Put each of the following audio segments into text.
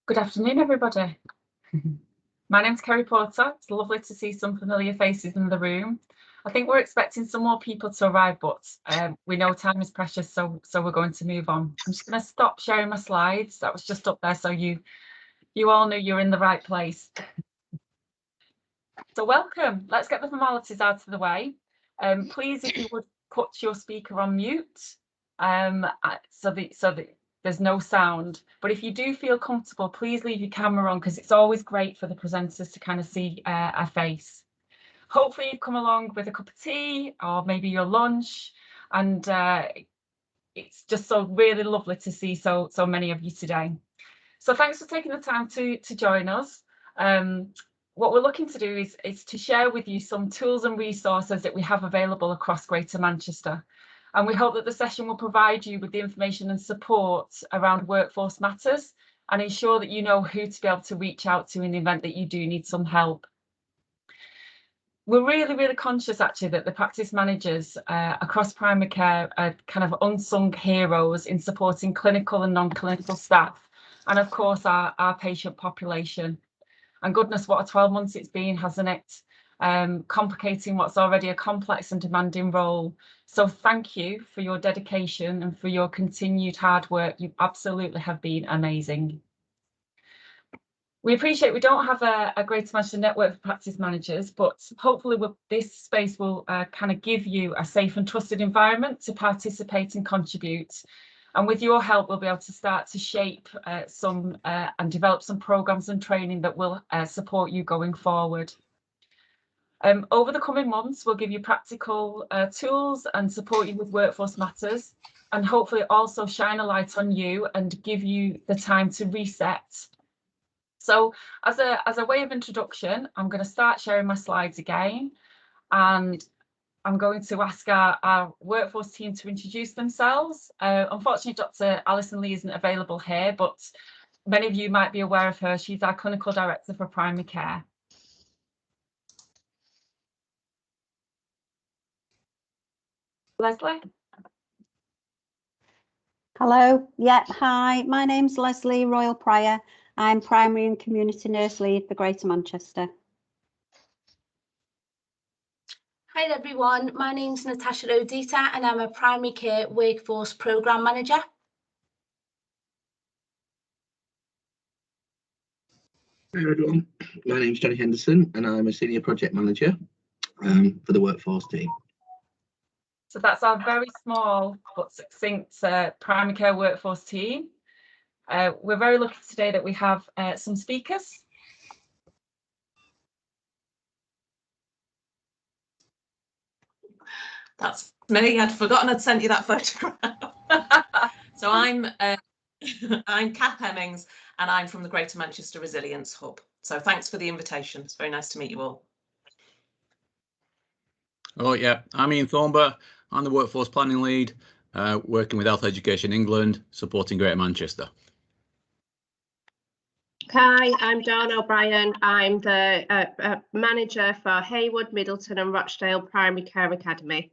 Good afternoon, everybody. My name's Kerry Porter. It's lovely to see some familiar faces in the room. I think we're expecting some more people to arrive, but we know time is precious, so we're going to move on. I'm just going to stop sharing my slides. That was just up there, so you all knew you're in the right place. So welcome. Let's get the formalities out of the way. Please, if you would put your speaker on mute, so that there's no sound. But if you do feel comfortable, please leave your camera on, because it's always great for the presenters to kind of see our face. Hopefully you've come along with a cup of tea or maybe your lunch, and it's just so really lovely to see so many of you today. So thanks for taking the time to join us. What we're looking to do is to share with you some tools and resources that we have available across Greater Manchester. And we hope that the session will provide you with the information and support around workforce matters and ensure that you know who to be able to reach out to in the event that you do need some help. We're really conscious actually that the practice managers across primary care are kind of unsung heroes in supporting clinical and non-clinical staff, and of course our patient population. And goodness, what a 12 months it's been, hasn't it? Complicating what's already a complex and demanding role. So thank you for your dedication and for your continued hard work. You absolutely have been amazing. We appreciate we don't have a Greater Manchester network of practice managers, but hopefully this space will kind of give you a safe and trusted environment to participate and contribute. And with your help, we'll be able to start to shape and develop some programs and training that will support you going forward. Over the coming months, we'll give you practical tools and support you with workforce matters, and hopefully also shine a light on you and give you the time to reset. So as a way of introduction, I'm going to start sharing my slides again, and I'm going to ask our workforce team to introduce themselves. Unfortunately, Dr. Alison Lee isn't available here, but many of you might be aware of her. She's our clinical director for primary care. Leslie? Hello. Yeah, hi. My name's Leslie Royal Pryor. I'm primary and community nurse lead for Greater Manchester. Hi everyone, my name's Natasha Odita and I'm a primary care workforce programme manager. Hi everyone, my name's Johnny Henderson and I'm a senior project manager for the workforce team. So that's our very small but succinct primary care workforce team. We're very lucky today that we have some speakers. That's me. I'd forgotten I'd sent you that photograph. So I'm Kath Hemmings and I'm from the Greater Manchester Resilience Hub. So thanks for the invitation. It's very nice to meet you all. Oh yeah, I'm Ian Thornber. I'm the workforce planning lead, working with Health Education England, supporting Greater Manchester. Hi, I'm Dawn O'Brien. I'm the manager for Haywood, Middleton and Rochdale Primary Care Academy.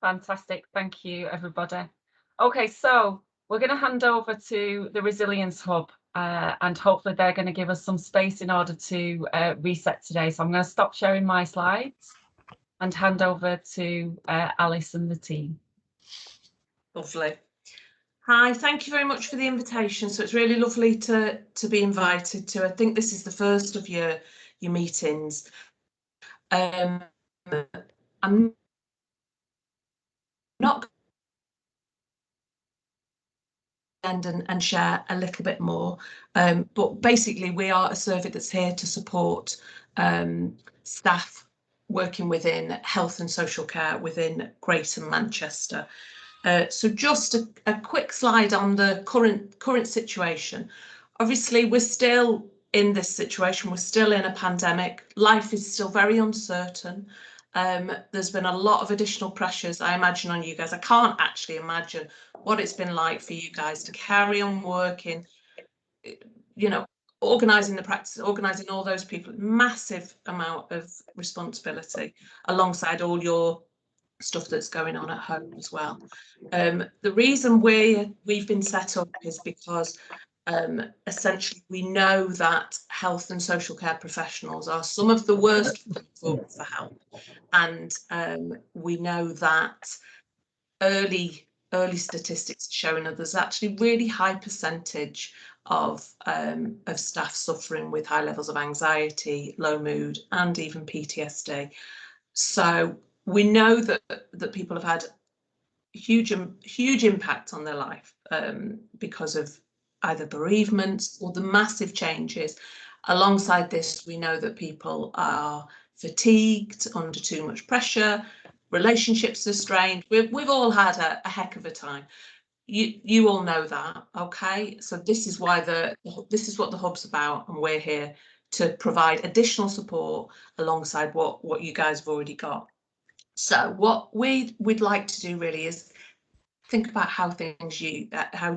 Fantastic, thank you everybody. Okay, so we're going to hand over to the Resilience Hub and hopefully they're going to give us some space in order to reset today. So I'm going to stop sharing my slides and hand over to Alice and the team. Lovely. Hi, thank you very much for the invitation. So it's really lovely to be invited to. I think this is the first of your meetings. I'm not and share a little bit more, but basically we are a survey that's here to support staff working within health and social care within Greater Manchester. So just a quick slide on the current situation. Obviously we're still in this situation, we're still in a pandemic, life is still very uncertain. There's been a lot of additional pressures, I imagine, on you guys. I can't actually imagine what it's been like for you guys to carry on working, you know, organising the practice, organising all those people, massive amount of responsibility alongside all your stuff that's going on at home as well. The reason we've been set up is because essentially, we know that health and social care professionals are some of the worst for help, and we know that early statistics showing that there's actually really high percentage of staff suffering with high levels of anxiety, low mood, and even PTSD. So we know that people have had huge impact on their life because of either bereavements or the massive changes. Alongside this, we know that people are fatigued, under too much pressure, relationships are strained. We've all had a heck of a time. You all know that, okay? So this is why this is what the hub's about, and we're here to provide additional support alongside what you guys have already got. So what we'd like to do really is think about how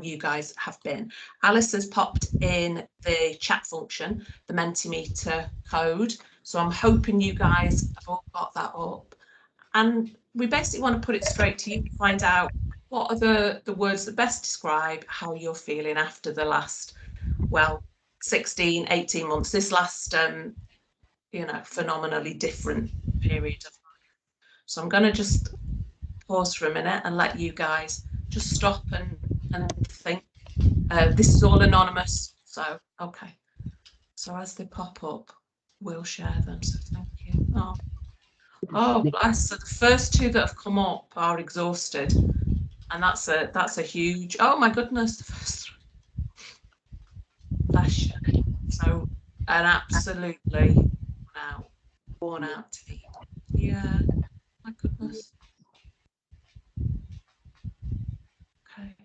you guys have been. Alice has popped in the chat function, the Mentimeter code. So I'm hoping you guys have all got that up. And we basically want to put it straight to you to find out what are the words that best describe how you're feeling after the last, well, 16, 18 months, this last, phenomenally different period of life. So I'm going to just pause for a minute and let you guys just stop and think. This is all anonymous, so okay. So as they pop up, we'll share them. So thank you. Oh, bless. So the first two that have come up are exhausted, and that's a huge. Oh my goodness, the first three. Bless you. So an absolutely worn out team. Yeah. My goodness. Okay.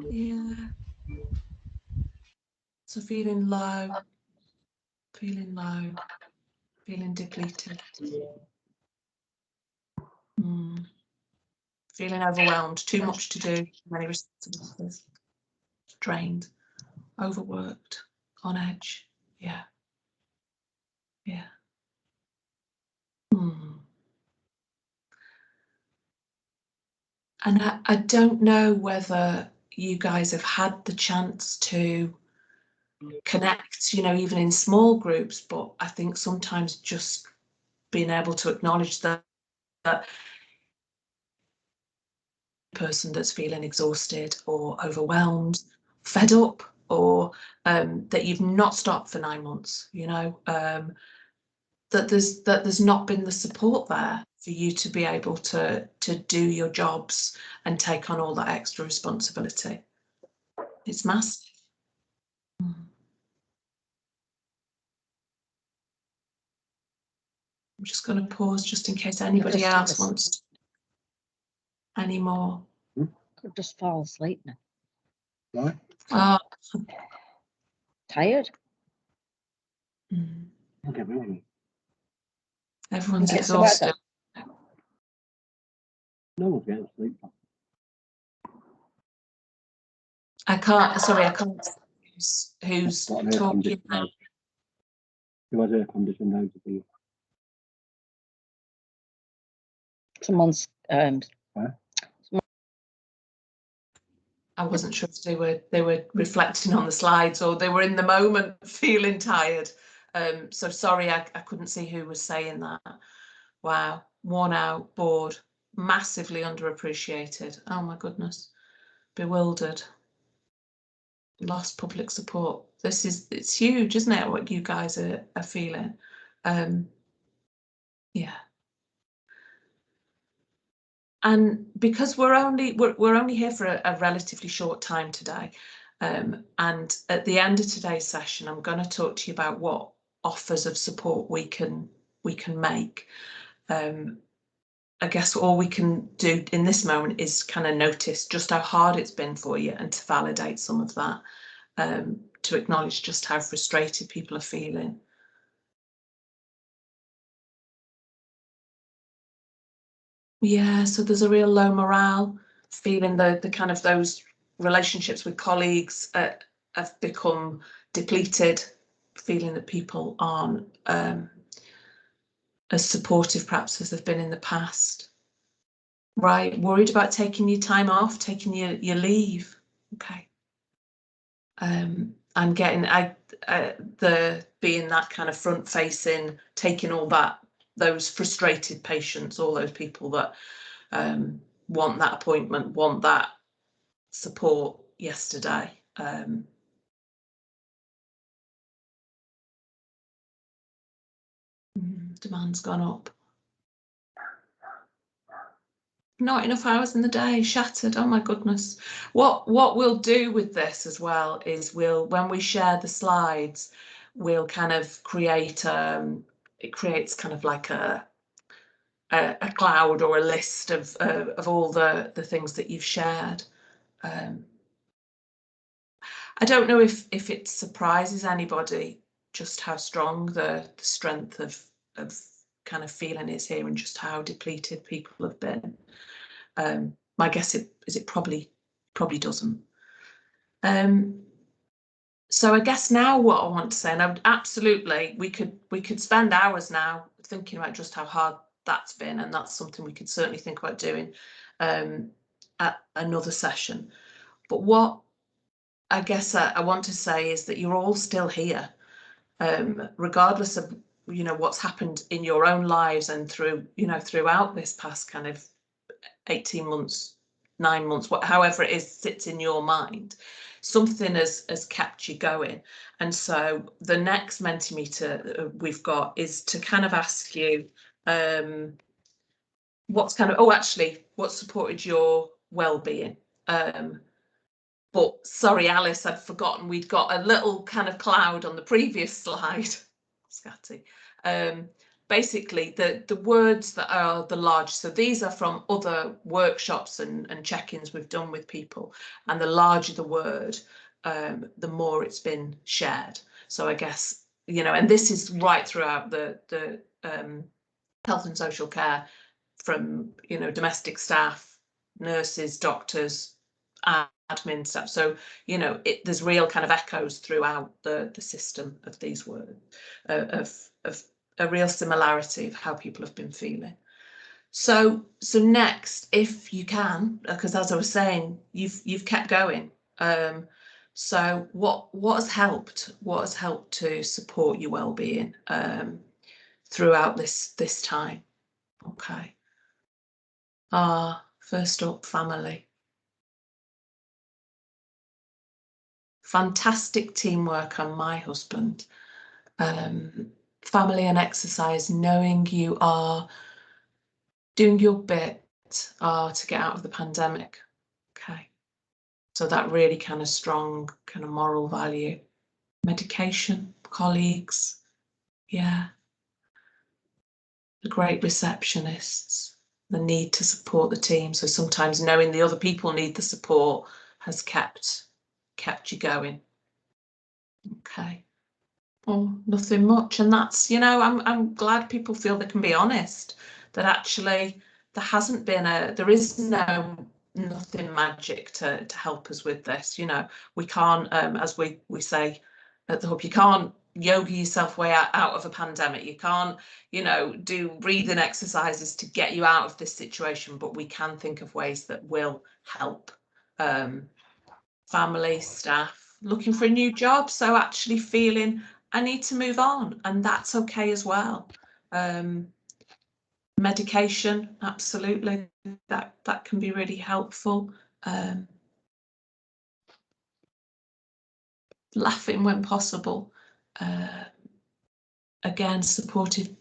Yeah. So feeling low, feeling depleted. Feeling overwhelmed, too much to do, many responsibilities, drained, overworked, on edge. Yeah. And I don't know whether you guys have had the chance to connect, even in small groups, but I think sometimes just being able to acknowledge that person that's feeling exhausted or overwhelmed, fed up, or that you've not stopped for 9 months, that there's not been the support there for you to be able to do your jobs and take on all that extra responsibility. It's massive. I'm just going to pause just in case anybody else wants to. Any more? Could just fall asleep now. Right. Oh. Tired. Everyone's exhausted. No one's getting asleep. I can't who's talking now. Who has air conditioning now to be? Someone's I wasn't sure if they were reflecting on the slides or they were in the moment feeling tired. So sorry, I couldn't see who was saying that. Wow, worn out, bored, massively underappreciated. Oh my goodness, bewildered, lost public support. It's huge, isn't it? What you guys are feeling. Yeah. And because we're only here for a relatively short time today, and at the end of today's session, I'm going to talk to you about what offers of support we can make. I guess all we can do in this moment is kind of notice just how hard it's been for you and to validate some of that, to acknowledge just how frustrated people are feeling. Yeah, so there's a real low morale, feeling the kind of those relationships with colleagues have become depleted, feeling that people aren't as supportive perhaps as they've been in the past. Right, worried about taking your time off, taking your leave. Okay. and getting being that kind of front facing, taking all those frustrated patients, all those people that want that appointment, want that support yesterday. Demand's gone up. Not enough hours in the day, shattered. Oh my goodness. What we'll do with this as well is when we share the slides, we'll kind of create it creates kind of like a cloud or a list of all the things that you've shared. I don't know if it surprises anybody just how strong the strength of kind of feeling is here, and just how depleted people have been. My guess is it probably doesn't. So I guess now what I want to say, and absolutely we could spend hours now thinking about just how hard that's been, and that's something we could certainly think about doing at another session. But what I guess I want to say is that you're all still here, regardless of what's happened in your own lives and throughout this past kind of 18 months, 9 months, however it is sits in your mind. Something has kept you going. And so the next Mentimeter we've got is to kind of ask you what supported your well-being. But sorry, Alice, I'd forgotten we'd got a little kind of cloud on the previous slide. Scatty. Basically, the words that are the large, so these are from other workshops and check-ins we've done with people, and the larger the word, the more it's been shared. So I guess, and this is right throughout the health and social care, from domestic staff, nurses, doctors, admin staff. So there's real kind of echoes throughout the system of these words, of a real similarity of how people have been feeling. So next, if you can, because as I was saying, you've kept going. So what has helped? What has helped to support your well-being throughout this time? Okay. First up, family. Fantastic teamwork on my husband. Family and exercise, knowing you are doing your bit to get out of the pandemic. Okay. So that really kind of strong kind of moral value. Medication, colleagues, yeah. The great receptionists, the need to support the team. So sometimes knowing the other people need the support has kept you going. Okay. Oh, nothing much. And that's, I'm glad people feel they can be honest, that actually there is nothing magic to help us with this. We can't, as we say at the Hub, you can't yoga yourself way out of a pandemic. You can't, do breathing exercises to get you out of this situation, but we can think of ways that will help family, staff, looking for a new job. So actually feeling I need to move on, and that's okay as well. Medication, absolutely, that can be really helpful. Laughing when possible. Again, supportive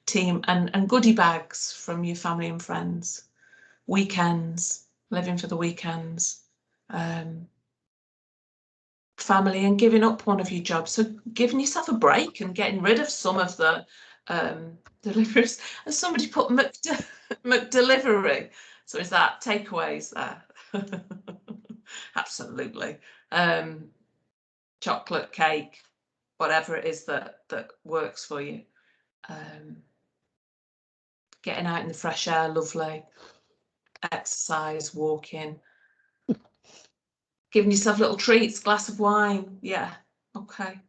team, and goodie bags from your family and friends. Weekends, living for the weekends. Family, and giving up one of your jobs, so giving yourself a break and getting rid of some of the deliveries. And somebody put McDelivery, so is that takeaways there? Absolutely. Chocolate, cake, whatever it is that works for you. Getting out in the fresh air, lovely. Exercise, walking. Giving yourself little treats, glass of wine. Yeah, okay.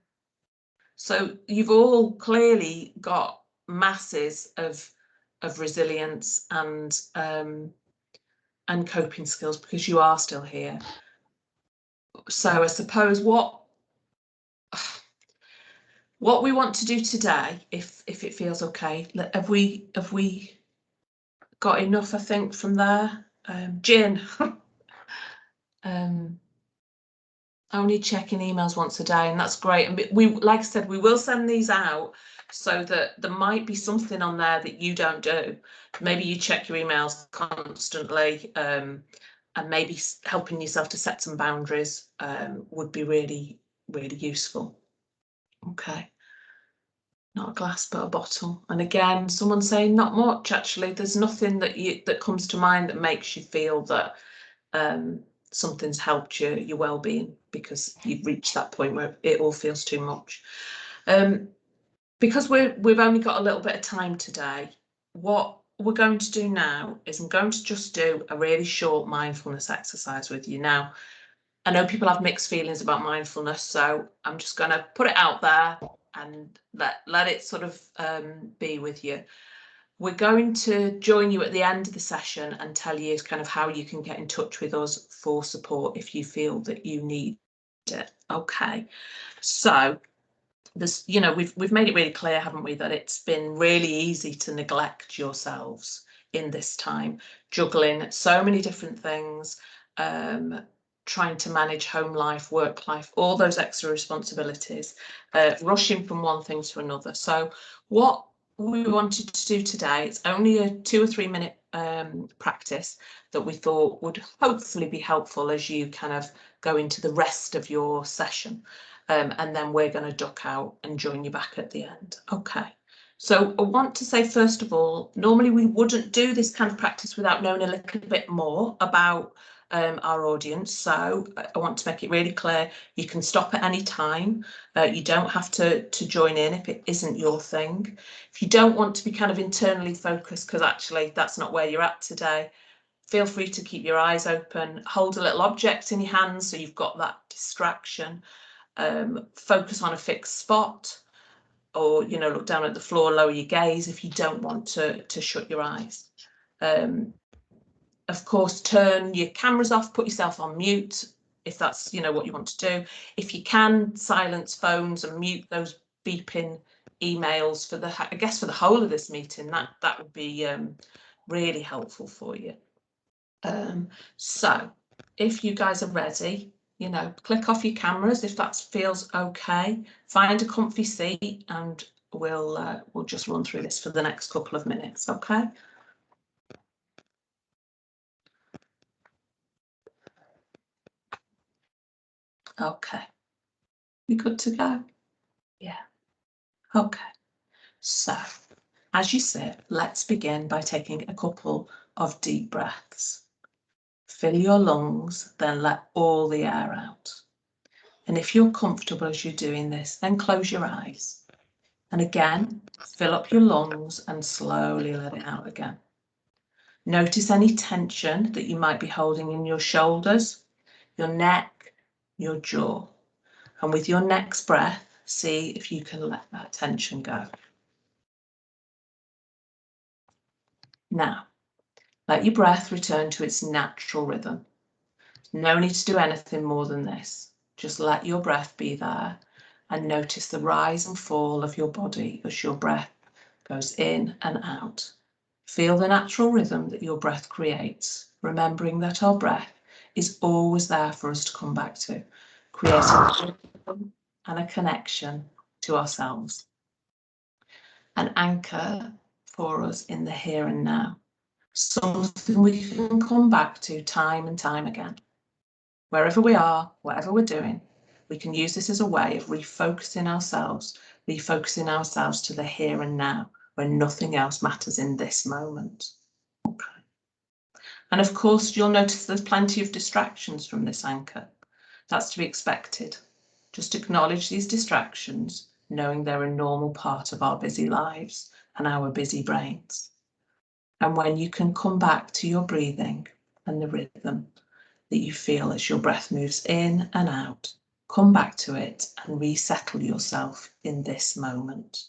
So you've all clearly got masses of resilience and coping skills, because you are still here. So I suppose what we want to do today, if it feels okay, have we got enough, I think, from there? Jen, only checking emails once a day, and that's great. And we, like I said, we will send these out so that there might be something on there that you don't do. Maybe you check your emails constantly, and maybe helping yourself to set some boundaries would be really, really useful. Okay. Not a glass but a bottle. And again, someone saying not much. Actually, there's nothing that comes to mind that makes you feel that something's helped your well-being, because you've reached that point where it all feels too much. Because we've only got a little bit of time today, what we're going to do now is I'm going to just do a really short mindfulness exercise with you. Now, I know people have mixed feelings about mindfulness, so I'm just going to put it out there and let it sort of be with you. We're going to join you at the end of the session and tell you kind of how you can get in touch with us for support if you feel that you need it. Okay, so this, you know, we've made it really clear, haven't we, that it's been really easy to neglect yourselves in this time, juggling so many different things, trying to manage home life, work life, all those extra responsibilities, rushing from one thing to another. So what we wanted to do today, it's only a 2 or 3 minute practice that we thought would hopefully be helpful as you kind of go into the rest of your session. And then we're going to duck out and join you back at the end. Okay. So I want to say, first of all, normally we wouldn't do this kind of practice without knowing a little bit more about our audience. So I want to make it really clear, you can stop at any time. You don't have to join in if it isn't your thing. If you don't want to be kind of internally focused, because actually that's not where you're at today, feel free to keep your eyes open, hold a little object in your hands so you've got that distraction. Focus on a fixed spot, or, you know, look down at the floor, lower your gaze if you don't want to shut your eyes. Of course, turn your cameras off, put yourself on mute if that's, you know, what you want to do. If you can, silence phones and mute those beeping emails for the, I guess, for the whole of this meeting. That would be really helpful for you. So if you guys are ready, you know, click off your cameras if that feels okay. Find a comfy seat and we'll just run through this for the next couple of minutes, okay? Okay. You good to go? Yeah. Okay. So, as you said, let's begin by taking a couple of deep breaths. Fill your lungs, then let all the air out. And if you're comfortable as you're doing this, then close your eyes. And again, fill up your lungs and slowly let it out again. Notice any tension that you might be holding in your shoulders, your neck, your jaw. And with your next breath, see if you can let that tension go. Now, let your breath return to its natural rhythm. No need to do anything more than this. Just let your breath be there and notice the rise and fall of your body as your breath goes in and out. Feel the natural rhythm that your breath creates, remembering that our breath is always there for us to come back to, creating a rhythm and a connection to ourselves. An anchor for us in the here and now, something we can come back to time and time again. Wherever we are, whatever we're doing, we can use this as a way of refocusing ourselves to the here and now, when nothing else matters in this moment. Okay. And of course, you'll notice there's plenty of distractions from this anchor. That's to be expected. Just acknowledge these distractions, knowing they're a normal part of our busy lives and our busy brains. And when you can come back to your breathing and the rhythm that you feel as your breath moves in and out, come back to it and resettle yourself in this moment.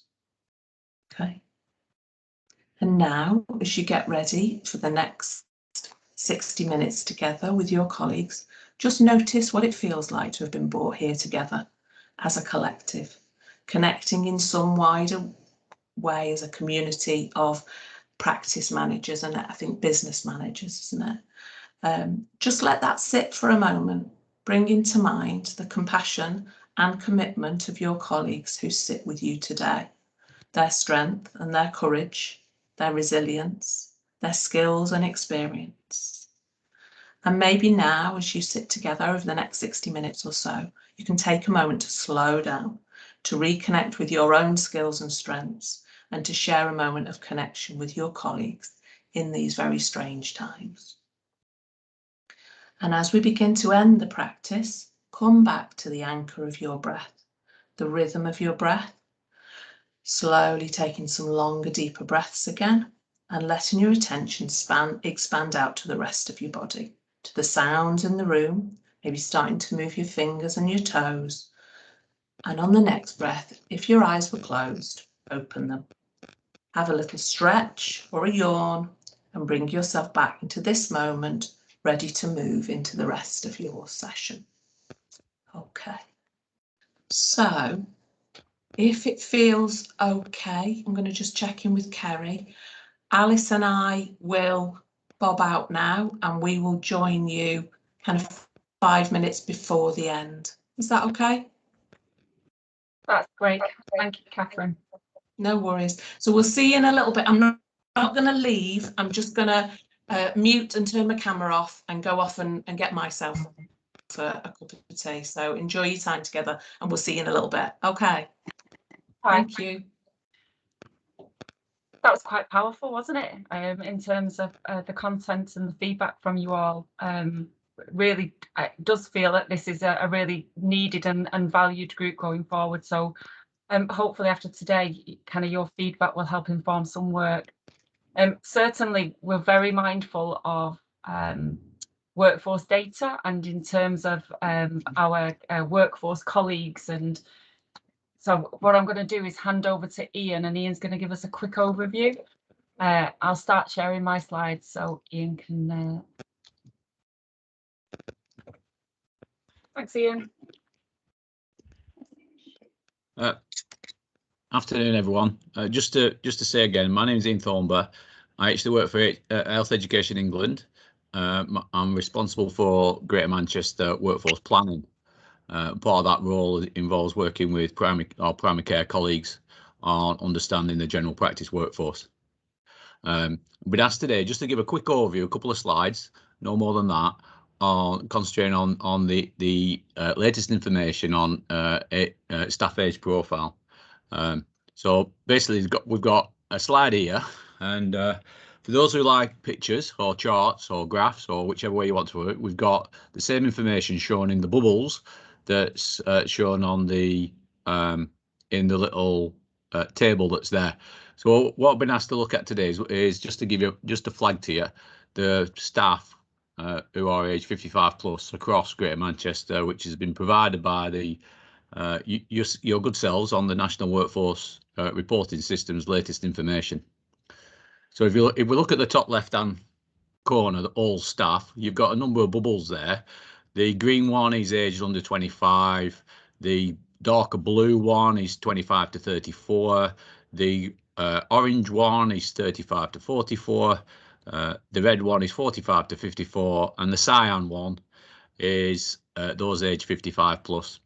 Okay. And now, as you get ready for the next 60 minutes together with your colleagues, Just notice what it feels like to have been brought here together as a collective, connecting in some wider way as a community of practice managers and I think business managers, isn't it? Just let that sit for a moment. Bring into mind the compassion and commitment of your colleagues who sit with you today, their strength and their courage, their resilience, their skills and experience. And maybe now, as you sit together over the next 60 minutes or so, you can take a moment to slow down, to reconnect with your own skills and strengths, and to share a moment of connection with your colleagues in these very strange times. And as we begin to end the practice, come back to the anchor of your breath, the rhythm of your breath, slowly taking some longer, deeper breaths again, and letting your attention expand out to the rest of your body, to the sounds in the room, maybe starting to move your fingers and your toes. And on the next breath, if your eyes were closed, open them. Have a little stretch or a yawn and bring yourself back into this moment, ready to move into the rest of your session. Okay. So if it feels okay, I'm going to just check in with Kerry. Alice and I will bob out now and we will join you kind of 5 minutes before the end. Is that okay? That's great. Thank you, Catherine. No worries. So we'll see you in a little bit. I'm not going to leave. I'm just going to mute and turn my camera off and go off and get myself for a cup of tea. So enjoy your time together and we'll see you in a little bit. Okay. Hi. Thank you. That was quite powerful, wasn't it? In terms of the content and the feedback from you all. Really, it does feel that this is a really needed and valued group going forward. So hopefully after today, kind of your feedback will help inform some work. Certainly, we're very mindful of workforce data and in terms of our workforce colleagues. And so what I'm going to do is hand over to Ian, and Ian's going to give us a quick overview. I'll start sharing my slides so Ian can... Thanks, Ian. Afternoon, everyone. Just to say again, my name is Ian Thornber. I actually work for Health Education England. I'm responsible for Greater Manchester workforce planning. Part of that role involves working with primary care colleagues on understanding the general practice workforce. I've been asked today just to give a quick overview, a couple of slides, no more than that, on concentrating on the latest information on staff age profile. So basically, we've got a slide here, and for those who like pictures or charts or graphs or whichever way you want to work, we've got the same information shown in the bubbles that's shown on the in the little table that's there. So what I've been asked to look at today is just to give you a flag to you the staff who are age 55 plus across Greater Manchester, which has been provided by the your good selves on the National Workforce Reporting System's latest information. So if we look at the top left-hand corner, the all staff, you've got a number of bubbles there. The green one is aged under 25. The darker blue one is 25 to 34. The orange one is 35 to 44. The red one is 45 to 54, and the cyan one is those age 55 plus.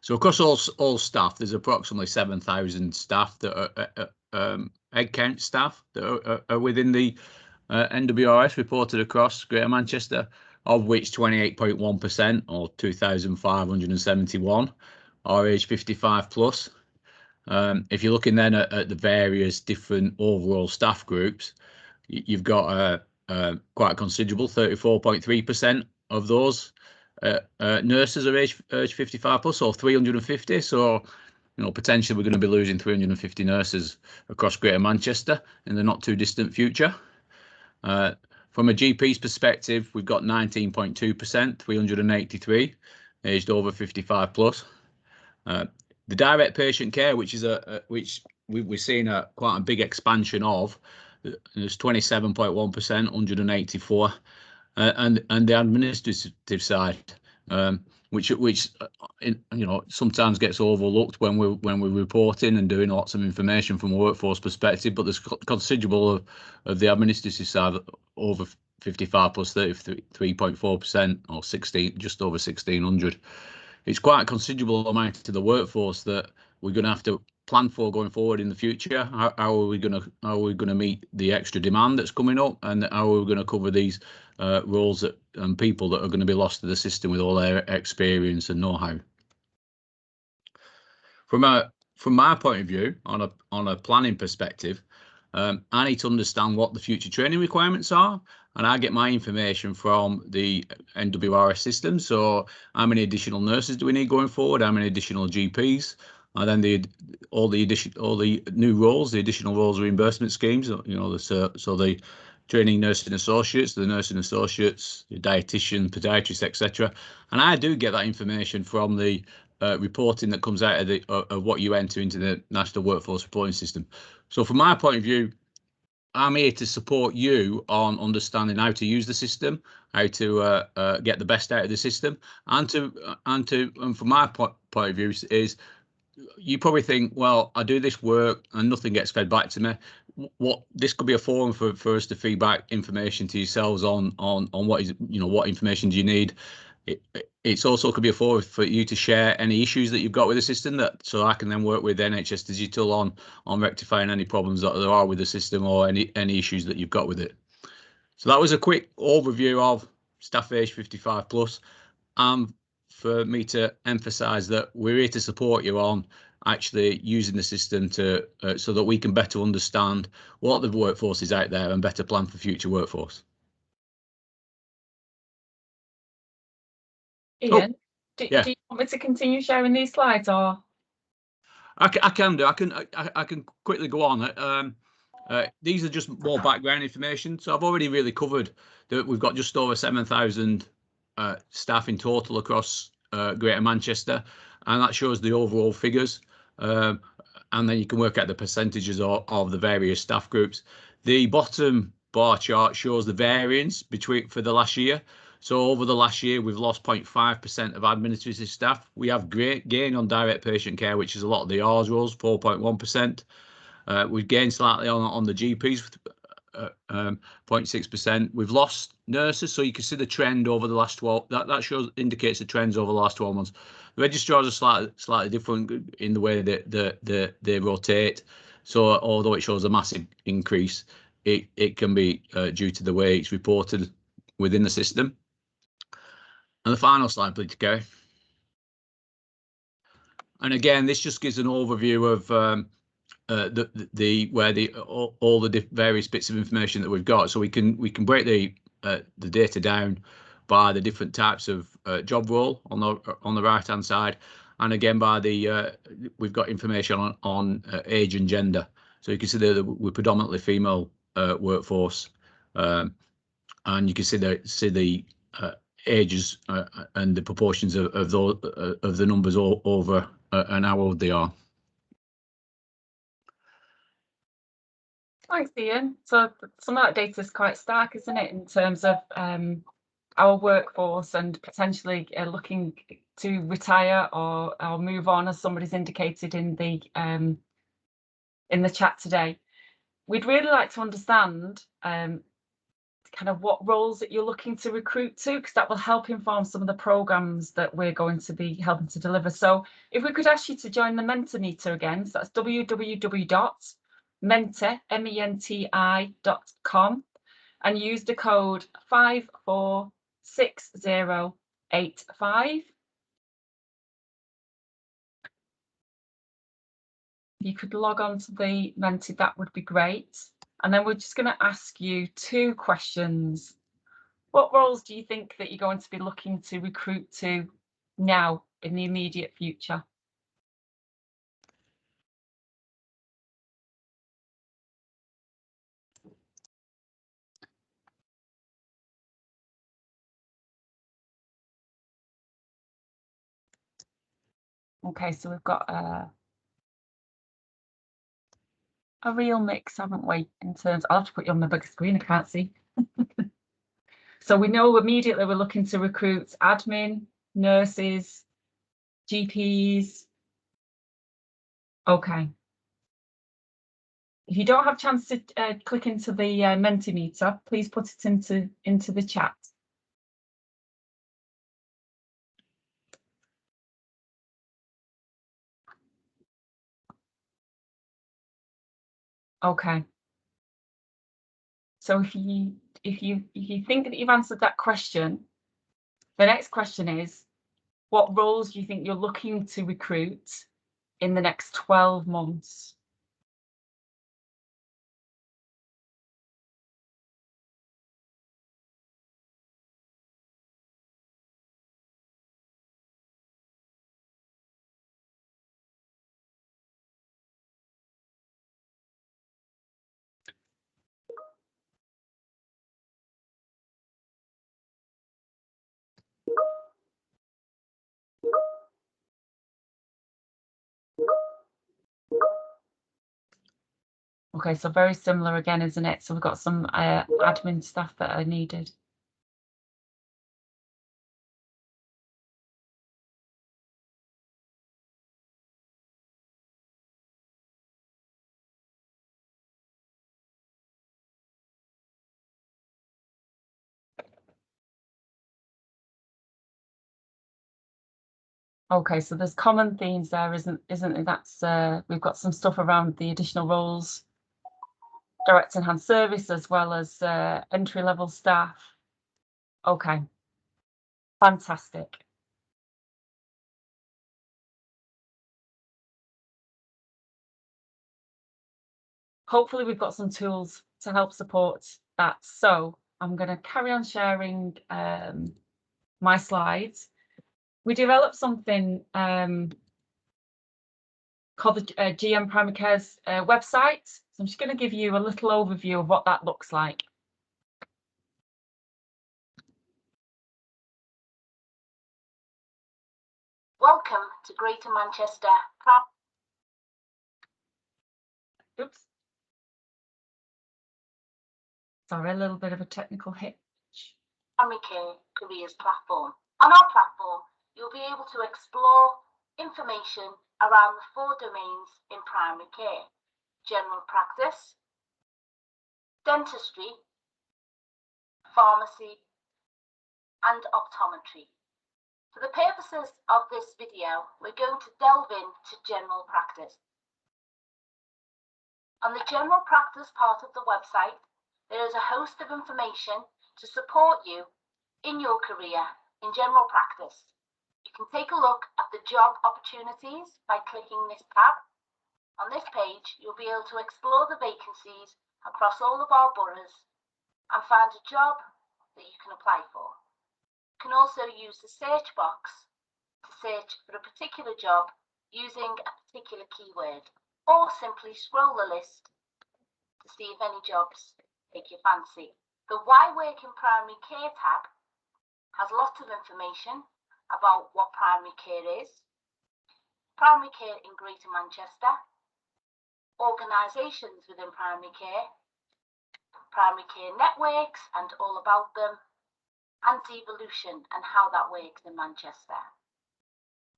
So across all staff, there's approximately 7,000 staff that are headcount staff that are within the NWRS reported across Greater Manchester, of which 28.1% or 2,571 are age 55 plus. If you're looking then at the various different overall staff groups, you've got quite a considerable 34.3% of those nurses are age 55 plus, or 350. So, you know, potentially we're going to be losing 350 nurses across Greater Manchester in the not too distant future. From a GP's perspective, we've got 19.2%, 383 aged over 55 plus. The direct patient care, which is which we're seeing quite a big expansion of, there's 27.1%, 184. and the administrative side, which sometimes gets overlooked when we're reporting and doing lots of information from a workforce perspective. But there's considerable of the administrative side, over 55 plus 33.4%, or 16, just over 1,600. It's quite a considerable amount to the workforce that we're going to have to plan for going forward in the future. How are we going to meet the extra demand that's coming up, and how are we going to cover these roles and people that are going to be lost to the system with all their experience and know-how? From my point of view, on a planning perspective, I need to understand what the future training requirements are, and I get my information from the NWRS system. So how many additional nurses do we need going forward? How many additional GPs? And then all the new roles, the additional roles reimbursement schemes. So the training nursing associates, the nursing associates, the dietitian, podiatrists, etc. And I do get that information from the reporting that comes out of what you enter into the National Workforce Reporting System. So from my point of view, I'm here to support you on understanding how to use the system, how to get the best out of the system, and from my point of view is, you probably think, well, I do this work and nothing gets fed back to me. This could be a forum for us to feedback information to yourselves on what is, what information do you need. It's also could be a forum for you to share any issues that you've got with the system, so I can then work with NHS Digital on rectifying any problems that there are with the system, or any issues that you've got with it. So that was a quick overview of staff age 55 plus. For me to emphasize that we're here to support you on actually using the system to so that we can better understand what the workforce is out there and better plan for future workforce. Ian, do you want me to continue sharing these slides, or? I can do. I can quickly go on. These are just more background information. So I've already really covered that we've got just over 7,000 staff in total across Greater Manchester, and that shows the overall figures. And then you can work out the percentages of the various staff groups. The bottom bar chart shows the variance for the last year. So over the last year, we've lost 0.5% of administrative staff. We have great gain on direct patient care, which is a lot of the R's roles, 4.1%. We've gained slightly on the GPs, 0.6%. We've lost nurses, so you can see the trend over the last 12. That indicates the trends over the last 12 months. The registrars are slightly different in the way that they rotate. So although it shows a massive increase, it can be due to the way it's reported within the system. And the final slide, please, Kerry. And again, this just gives an overview of all the various bits of information that we've got. So we can break the data down by the different types of job role on the right hand side, and again by we've got information on age and gender. So you can see that we're predominantly female workforce, and you can see the ages and the proportions of the numbers over and how old they are. Thanks, Ian. So some of that data is quite stark, isn't it, in terms of our workforce and potentially looking to retire or move on, as somebody's indicated in the chat today. We'd really like to understand kind of what roles that you're looking to recruit to, because that will help inform some of the programs that we're going to be helping to deliver. So if we could ask you to join the Mentor Meter again, so that's www.menti.com, and use the code 546085. If you could log on to the Menti, that would be great. And then we're just going to ask you 2 questions. What roles do you think that you're going to be looking to recruit to now in the immediate future? Okay, so we've got a real mix, haven't we, in terms, I'll have to put you on the big screen, I can't see. So we know immediately we're looking to recruit admin, nurses, GPs. Okay. If you don't have a chance to click into the Mentimeter, please put it into the chat. Okay. So if you think that you've answered that question, the next question is, what roles do you think you're looking to recruit in the next 12 months? Okay, so very similar again, isn't it? So we've got some admin staff that are needed. Okay, so there's common themes there, isn't it? That's we've got some stuff around the additional roles, direct enhanced service, as well as entry-level staff. Okay, fantastic. Hopefully we've got some tools to help support that. So I'm going to carry on sharing my slides. We developed something called the GM Primary Care's website. So I'm just going to give you a little overview of what that looks like. Welcome to Greater Manchester. Oops. Sorry, a little bit of a technical hitch. Primary Care Careers platform. On our platform, you'll be able to explore information around the 4 domains in primary care: general practice, dentistry, pharmacy, and optometry. For the purposes of this video, we're going to delve into general practice. On the general practice part of the website, there is a host of information to support you in your career in general practice. You can take a look at the job opportunities by clicking this tab. On this page, you'll be able to explore the vacancies across all of our boroughs and find a job that you can apply for. You can also use the search box to search for a particular job using a particular keyword, or simply scroll the list to see if any jobs take your fancy. The Why Work in Primary Care tab has lots of information about what primary care is, primary care in Greater Manchester, organisations within primary care networks and all about them, and devolution and how that works in Manchester.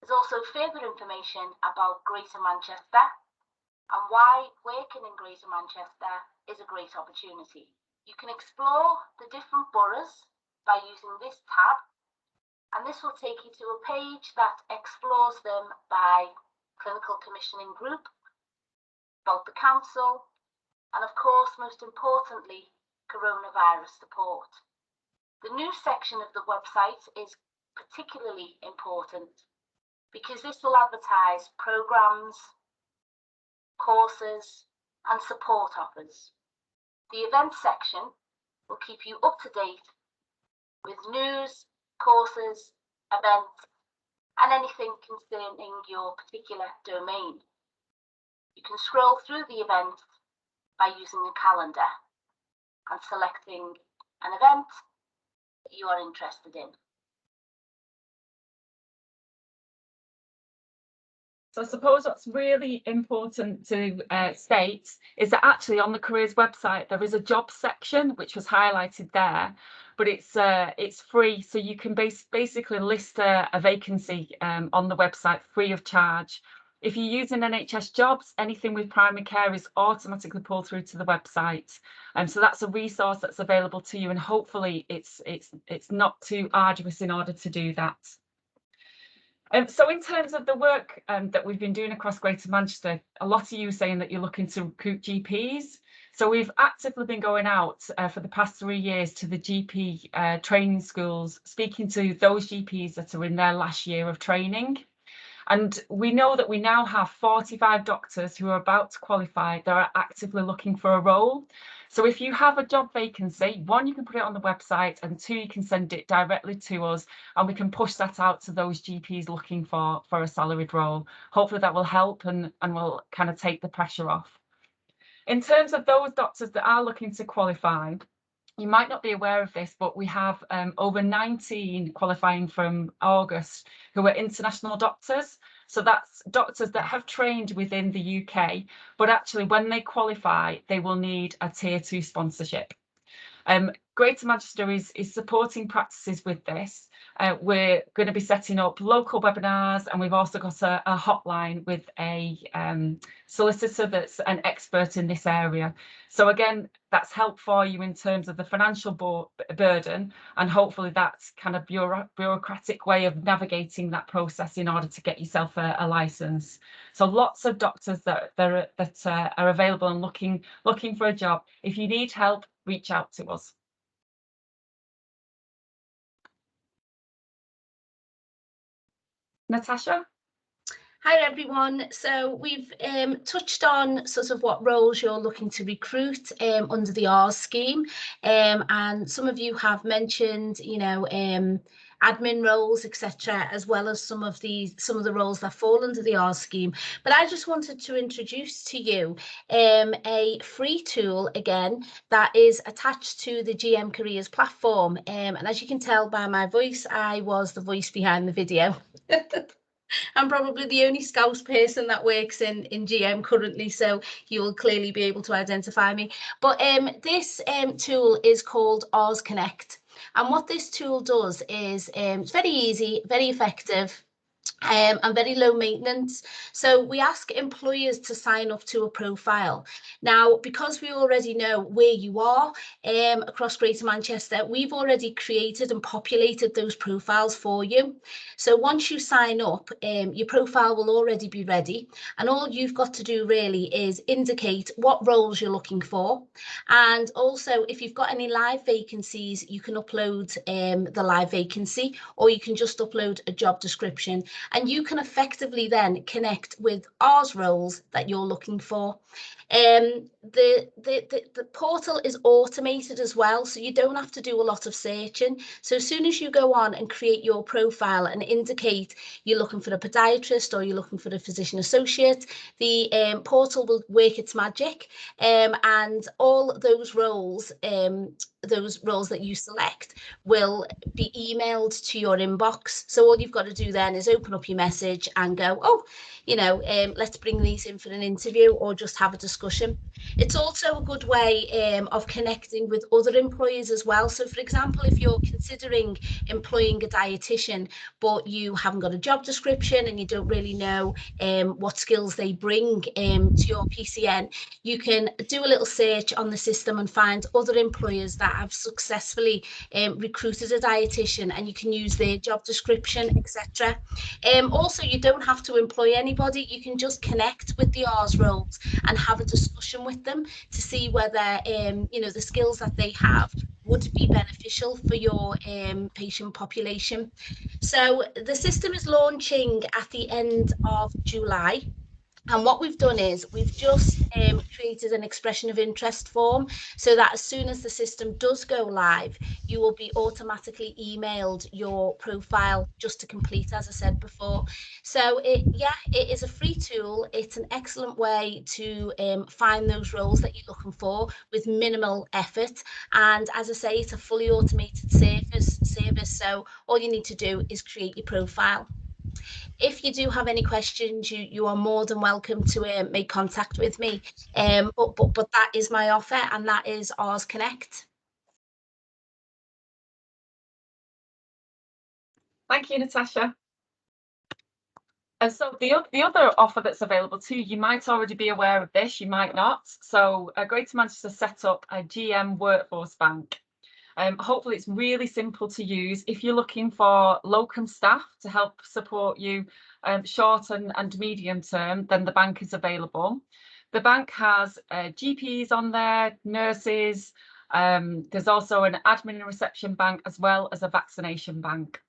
There's also further information about Greater Manchester and why working in Greater Manchester is a great opportunity. You can explore the different boroughs by using this tab, and this will take you to a page that explores them by clinical commissioning group, about the council, and of course, most importantly, coronavirus support. The news section of the website is particularly important because this will advertise programmes, courses, and support offers. The events section will keep you up to date with news, courses, events, and anything concerning your particular domain. You can scroll through the event by using the calendar and selecting an event that you are interested in. So I suppose what's really important to state is that actually on the careers website there is a job section which was highlighted there, but it's free, so you can basically list a vacancy on the website free of charge. If you're using NHS Jobs, anything with primary care is automatically pulled through to the website, so that's a resource that's available to you, and hopefully it's not too arduous in order to do that. So in terms of the work that we've been doing across Greater Manchester, a lot of you are saying that you're looking to recruit GPs. So we've actively been going out for the past 3 years to the GP training schools, speaking to those GPs that are in their last year of training. And we know that we now have 45 doctors who are about to qualify that are actively looking for a role. So if you have a job vacancy, 1, you can put it on the website, and 2, you can send it directly to us and we can push that out to those GPs looking for a salaried role. Hopefully that will help and will kind of take the pressure off. In terms of those doctors that are looking to qualify, you might not be aware of this, but we have over 19 qualifying from August who are international doctors. So that's doctors that have trained within the UK, but actually when they qualify, they will need a Tier 2 sponsorship. Greater Manchester is supporting practices with this. We're going to be setting up local webinars, and we've also got a hotline with a solicitor that's an expert in this area. So again, that's help for you in terms of the financial burden, and hopefully that's kind of bureaucratic way of navigating that process in order to get yourself a license. So lots of doctors that are available and looking for a job. If you need help, reach out to us. Natasha? Hi everyone. So we've touched on sort of what roles you're looking to recruit under the R's scheme, and some of you have mentioned, you know, admin roles, etc., as well as some of the roles that fall under the R's scheme. But I just wanted to introduce to you a free tool again that is attached to the GM Careers platform. And as you can tell by my voice, I was the voice behind the video. I'm probably the only Scouse person that works in GM currently, so you will clearly be able to identify me. But this tool is called R's Connect. And what this tool does is it's very easy, very effective, and very low maintenance. So we ask employers to sign up to a profile. Now, because we already know where you are across Greater Manchester, we've already created and populated those profiles for you. So once you sign up, your profile will already be ready, and all you've got to do really is indicate what roles you're looking for. And also, if you've got any live vacancies, you can upload the live vacancy, or you can just upload a job description, and you can effectively then connect with R's roles that you're looking for. The portal is automated as well, so you don't have to do a lot of searching. So as soon as you go on and create your profile and indicate you're looking for a podiatrist or you're looking for a physician associate, the portal will work its magic, and all those roles that you select will be emailed to your inbox. So all you've got to do then is open up your message and go, oh, you know, let's bring these in for an interview or just have a discussion. It's also a good way of connecting with other employers as well. So for example, if you're considering employing a dietitian, but you haven't got a job description and you don't really know what skills they bring to your PCN, you can do a little search on the system and find other employers that have successfully recruited a dietitian, and you can use their job description, etc. Also, you don't have to employ anybody. You can just connect with the R's roles and have a discussion with them to see whether you know, the skills that they have would be beneficial for your patient population. So the system is launching at the end of July. And what we've done is we've just created an expression of interest form, so that as soon as the system does go live, you will be automatically emailed your profile just to complete, as I said before. So it is a free tool. It's an excellent way to find those roles that you're looking for with minimal effort. And as I say, it's a fully automated service. So all you need to do is create your profile. If you do have any questions, you are more than welcome to make contact with me. But that is my offer, and that is Ours Connect. Thank you, Natasha. And so the other offer that's available too, you might already be aware of this, you might not. So Greater Manchester set up a GM Workforce Bank. Hopefully it's really simple to use. If you're looking for locum staff to help support you short and medium term, then the bank is available. The bank has GPs on there, nurses. There's also an admin and reception bank, as well as a vaccination bank.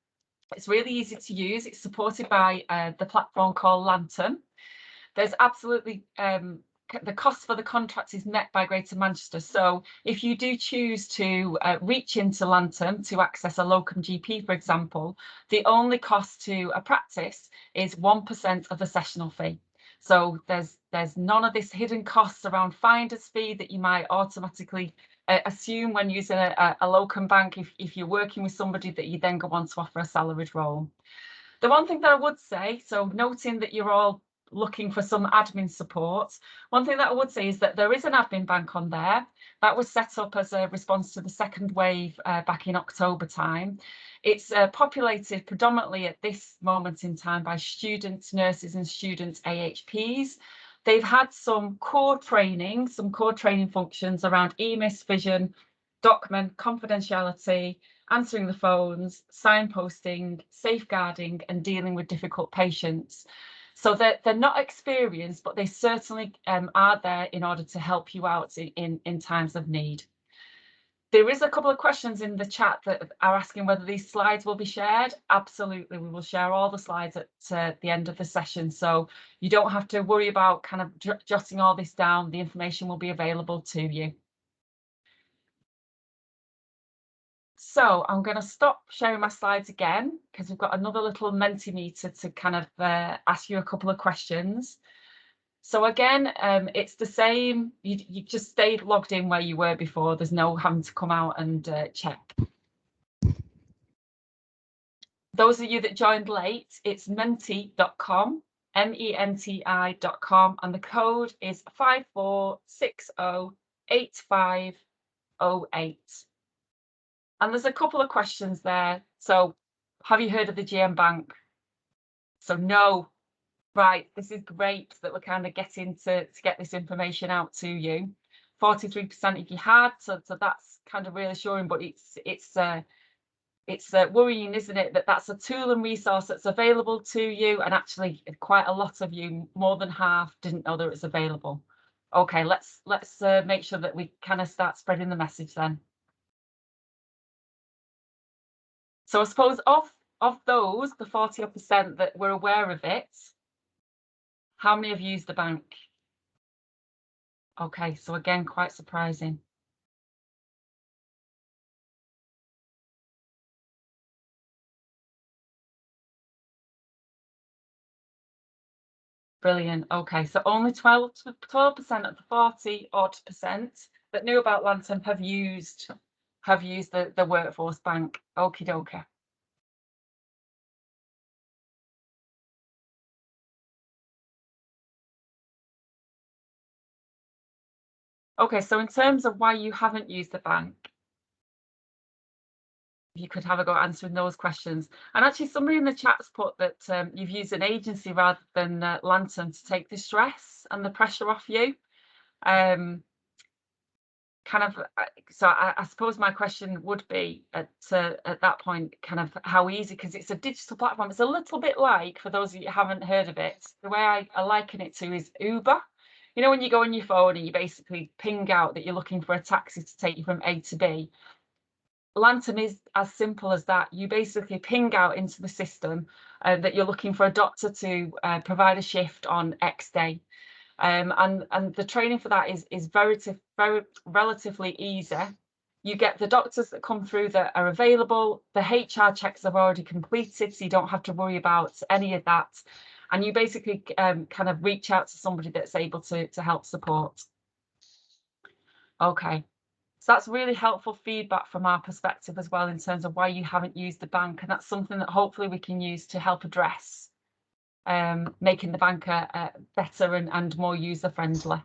It's really easy to use. It's supported by the platform called Lantern. There's absolutely the cost for the contract is met by Greater Manchester. So if you do choose to reach into Lantern to access a locum GP, for example, the only cost to a practice is 1% of the sessional fee. So there's none of this hidden costs around finder's fee that you might automatically assume when using a locum bank if you're working with somebody that you then go on to offer a salaried role. The one thing that I would say, so noting that you're all looking for some admin support, one thing that I would say is that there is an admin bank on there that was set up as a response to the second wave back in October time. It's populated predominantly at this moment in time by students, nurses and students AHPs. They've had some core training functions around EMIS, vision, document, confidentiality, answering the phones, signposting, safeguarding and dealing with difficult patients. So they're not experienced, but they certainly are there in order to help you out in times of need. There is a couple of questions in the chat that are asking whether these slides will be shared. Absolutely, we will share all the slides at the end of the session. So you don't have to worry about kind of jotting all this down. The information will be available to you. So I'm going to stop sharing my slides again because we've got another little Mentimeter to kind of ask you a couple of questions. So again, it's the same. You just stayed logged in where you were before. There's no having to come out and check. Those of you that joined late, it's menti.com, menti.com, and the code is 54608508. And there's a couple of questions there. So have you heard of the GM Bank? So no. Right, this is great that we're kind of getting to get this information out to you. 43% if you had, so that's kind of reassuring, but it's worrying, isn't it, that that's a tool and resource that's available to you, and actually quite a lot of you, more than half, didn't know that it's available. Okay, let's make sure that we kind of start spreading the message then. So I suppose of those, the 40% that were aware of it, how many have used the bank? Okay, so again, quite surprising. Brilliant. Okay, so only 12% of the 40-odd% that knew about Lantern have used the Workforce Bank. Okie dokie. Okay, so in terms of why you haven't used the bank, you could have a go answering those questions. And actually somebody in the chat's put that you've used an agency rather than Lantern to take the stress and the pressure off you. Kind of, so I suppose my question would be at that point, kind of how easy, because it's a digital platform. It's a little bit like, for those of you who haven't heard of it, the way I liken it to is Uber. You know, when you go on your phone and you basically ping out that you're looking for a taxi to take you from A to B. Lantern is as simple as that. You basically ping out into the system that you're looking for a doctor to provide a shift on X day. And the training for that is very relatively easy. You get the doctors that come through that are available. The HR checks are already completed, so you don't have to worry about any of that. And you basically kind of reach out to somebody that's able to help support. Okay, so that's really helpful feedback from our perspective as well in terms of why you haven't used the bank, and that's something that hopefully we can use to help address making the bank better and more user-friendly.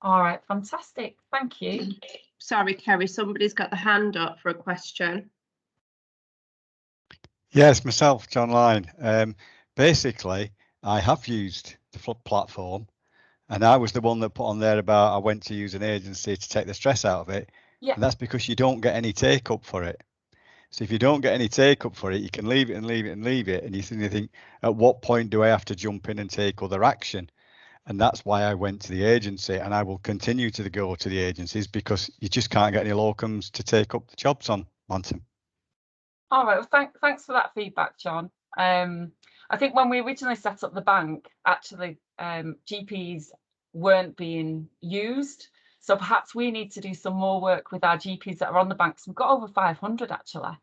All right, fantastic. Thank you. Sorry, Kerry, somebody's got the hand up for a question. Yes, myself, John Line. Basically, I have used the platform, and I was the one that put on there about I went to use an agency to take the stress out of it. Yeah. And that's because you don't get any take up for it. So if you don't get any take up for it, you can leave it and leave it and leave it. And you think, at what point do I have to jump in and take other action? And that's why I went to the agency, and I will continue to go to the agencies, because you just can't get any locums to take up the jobs on Manton. All right, well, thanks for that feedback, John. I think when we originally set up the bank, actually, GPs weren't being used. So perhaps we need to do some more work with our GPs that are on the bank. So we've got over 500 actually,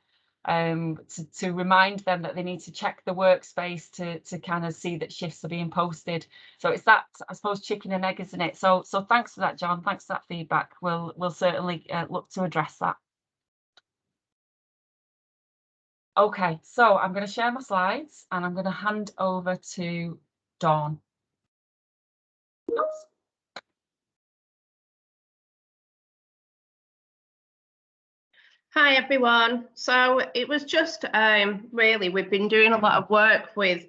to remind them that they need to check the workspace to kind of see that shifts are being posted. So it's that, I suppose, chicken and egg, isn't it? So thanks for that, John. Thanks for that feedback. We'll certainly look to address that. Okay, so I'm going to share my slides and I'm going to hand over to Dawn. Oops. Hi everyone. So it was just really, we've been doing a lot of work with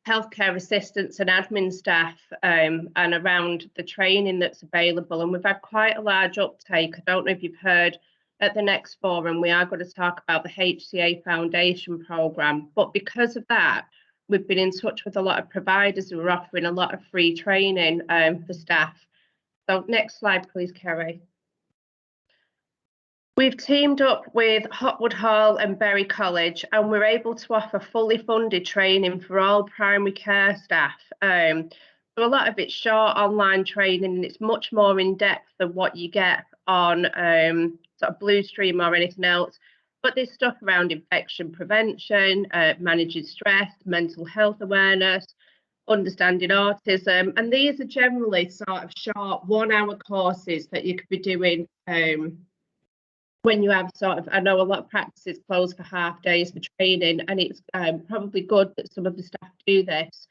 healthcare assistants and admin staff and around the training that's available, and we've had quite a large uptake. I don't know if you've heard, at the next forum we are going to talk about the HCA Foundation programme, but because of that we've been in touch with a lot of providers who are offering a lot of free training for staff. So next slide please, Kerry. We've teamed up with Hotwood Hall and Berry College, and we're able to offer fully funded training for all primary care staff. So a lot of it's short online training, and it's much more in depth than what you get on sort of Bluestream or anything else. But there's stuff around infection prevention, managing stress, mental health awareness, understanding autism, and these are generally sort of short 1-hour courses that you could be doing when you have sort of, I know a lot of practices close for half days for training, and it's probably good that some of the staff do this.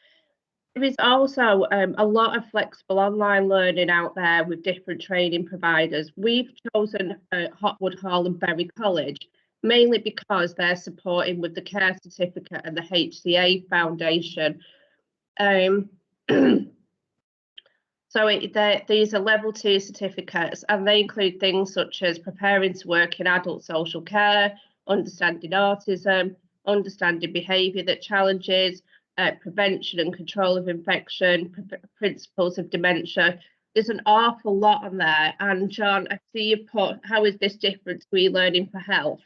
There is also a lot of flexible online learning out there with different training providers. We've chosen Hotwood Hall and Berry College mainly because they're supporting with the care certificate and the HCA Foundation. So these are level 2 certificates, and they include things such as preparing to work in adult social care, understanding autism, understanding behaviour that challenges, prevention and control of infection, principles of dementia. There's an awful lot on there. And John, I see you put, how is this different to e-learning for health?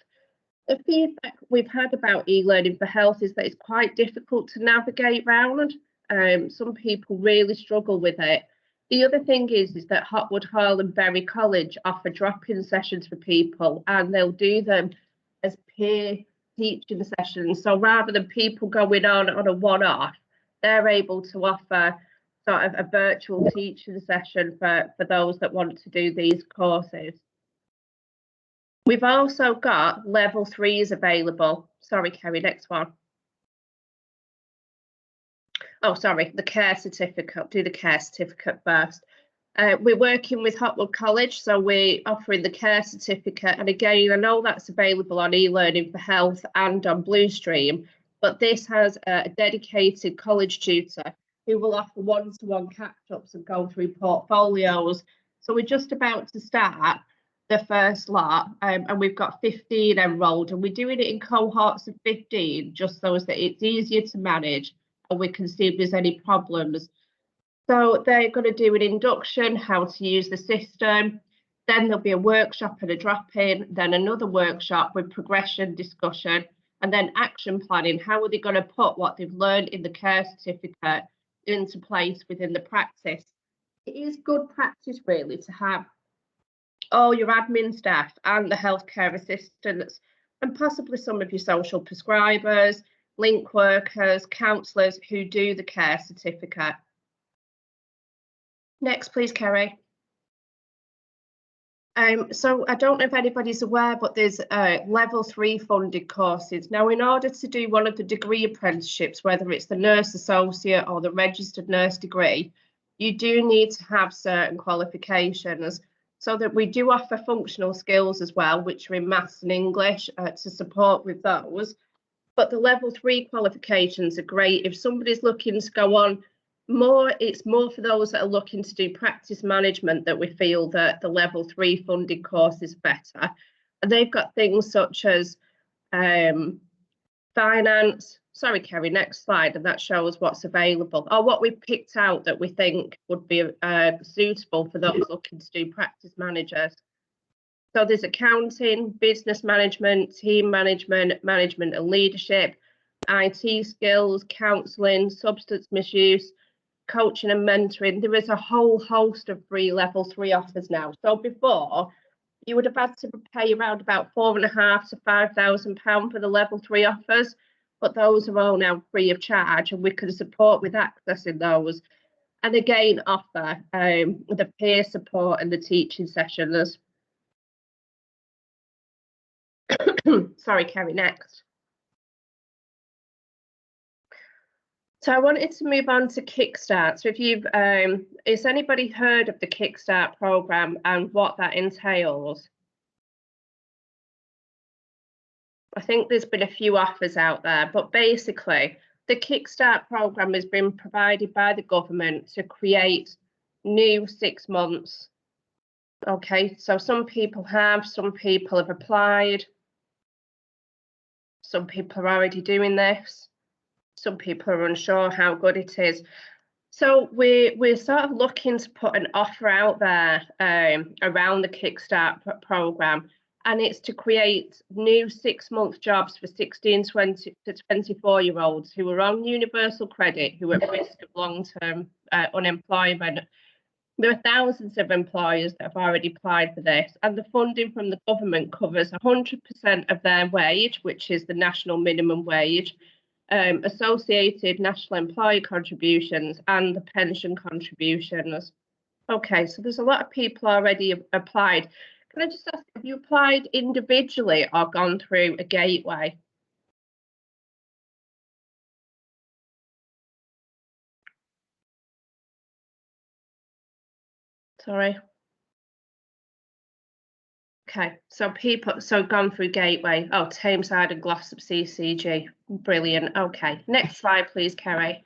The feedback we've had about e-learning for health is that it's quite difficult to navigate round. Some people really struggle with it. The other thing is that Hotwood Hall and Berry College offer drop-in sessions for people, and they'll do them as peer teaching sessions. So rather than people going on a one-off, they're able to offer sort of a virtual teaching session for those that want to do these courses. We've also got level 3s available. Sorry, Kerry, next one. Oh, sorry, the care certificate. Do the care certificate first. We're working with Hotwood College, so we're offering the care certificate. And again, I know that's available on e-learning for health and on Bluestream, but this has a dedicated college tutor who will offer one-to-one catch-ups and go through portfolios. So we're just about to start the first lot, and we've got 15 enrolled, and we're doing it in cohorts of 15 just so that it's easier to manage and we can see if there's any problems. So they're going to do an induction, how to use the system, then there'll be a workshop and a drop-in, then another workshop with progression discussion, and then action planning. How are they going to put what they've learned in the care certificate into place within the practice? It is good practice really to have all your admin staff and the healthcare assistants, and possibly some of your social prescribers, link workers, counsellors who do the care certificate. Next, please, Kerry. So I don't know if anybody's aware, but there's level 3 funded courses. Now, in order to do one of the degree apprenticeships, whether it's the nurse associate or the registered nurse degree, you do need to have certain qualifications. So that we do offer functional skills as well, which are in maths and English to support with those. But the level 3 qualifications are great. If somebody's looking to go on more, it's more for those that are looking to do practice management that we feel that the level 3 funded course is better. And they've got things such as finance. Sorry, Kerry, next slide, and that shows what's available or what we've picked out that we think would be suitable for those looking to do practice managers. So there's accounting, business management, team management, management and leadership, IT skills, counselling, substance misuse, coaching and mentoring. There is a whole host of free level 3 offers now. So before, you would have had to pay around about £4,500 to £5,000 for the level 3 offers, but those are all now free of charge, and we can support with accessing those. And again, offer the peer support and the teaching sessions. Sorry, Kerry, next. So I wanted to move on to Kickstart. So if you've, has anybody heard of the Kickstart program and what that entails? I think there's been a few offers out there, but basically the Kickstart program has been provided by the government to create new 6 months. Okay, so some people have applied. Some people are already doing this. Some people are unsure how good it is. So we're sort of looking to put an offer out there around the Kickstart program, and it's to create new 6-month jobs for 16 to 24-year-olds who are on universal credit, who are at risk of long-term unemployment. There are thousands of employers that have already applied for this, and the funding from the government covers 100% of their wage, which is the national minimum wage, associated national employee contributions and the pension contributions. Okay, so there's a lot of people already applied. Can I just ask, have you applied individually or gone through a gateway? Sorry. Okay, so gone through gateway. Oh, Tameside and Glossop CCG. Brilliant. Okay, next slide, please, Kerry.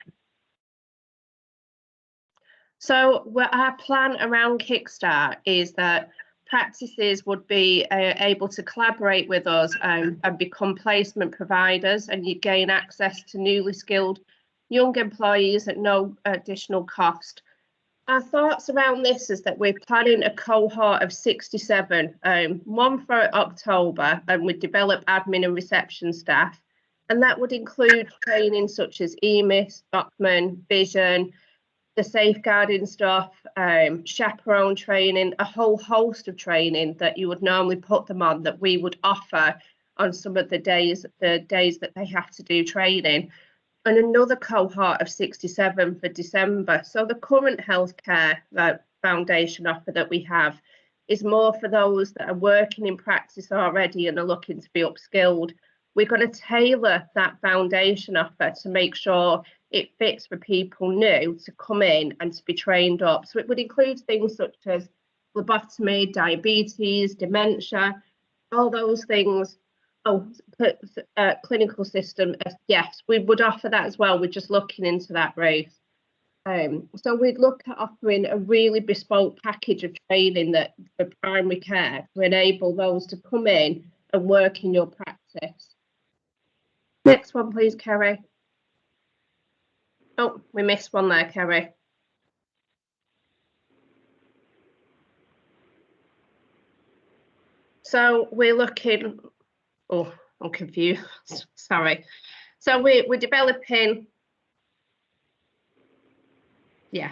So our plan around Kickstart is that practices would be able to collaborate with us and become placement providers, and you gain access to newly skilled young employees at no additional cost. Our thoughts around this is that we're planning a cohort of 67, one for October, and we develop admin and reception staff, and that would include training such as EMIS, Stockman, Vision, the safeguarding stuff, chaperone training, a whole host of training that you would normally put them on that we would offer on some of the days that they have to do training, and another cohort of 67 for December. So the current healthcare foundation offer that we have is more for those that are working in practice already and are looking to be upskilled. We're going to tailor that foundation offer to make sure it fits for people new to come in and to be trained up. So it would include things such as phlebotomy, diabetes, dementia, all those things. Oh, clinical system, yes, we would offer that as well. We're just looking into that, Ruth. So we'd look at offering a really bespoke package of training that for primary care to enable those to come in and work in your practice. Next one, please, Kerry. Oh, we missed one there, Kerry. So we're looking, oh, I'm confused, sorry. So we're developing, yeah.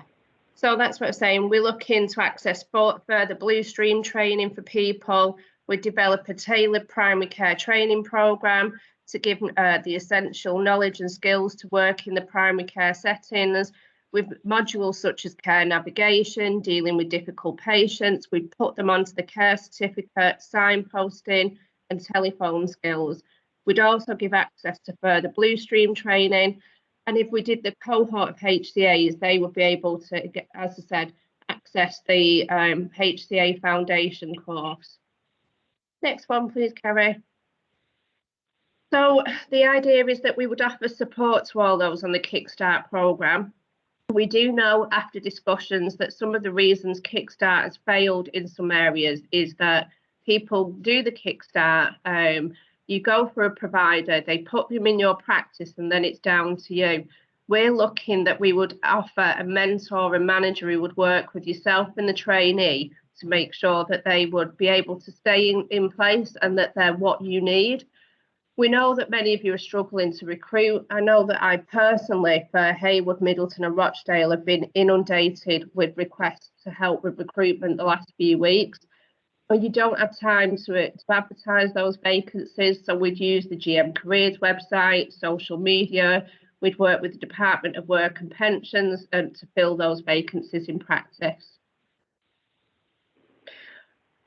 So that's what I'm saying. We're looking to access further Blue Stream training for people. We develop a tailored primary care training programme to give the essential knowledge and skills to work in the primary care settings. with modules such as care navigation, dealing with difficult patients. We'd put them onto the care certificate, signposting and telephone skills. We'd also give access to further Blue Stream training. And if we did the cohort of HCAs, they would be able to, get, as I said, access the HCA Foundation course. Next one, please, Kerry. So the idea is that we would offer support to all those on the Kickstart programme. We do know after discussions that some of the reasons Kickstart has failed in some areas is that people do the Kickstart, you go for a provider, they put them in your practice and then it's down to you. We're looking that we would offer a mentor and manager who would work with yourself and the trainee to make sure that they would be able to stay in place and that they're what you need. We know that many of you are struggling to recruit. I know that I personally, for Haywood, Middleton and Rochdale, have been inundated with requests to help with recruitment the last few weeks. But you don't have time to advertise those vacancies. So we'd use the GM Careers website, social media. We'd work with the Department of Work and Pensions to fill those vacancies in practice.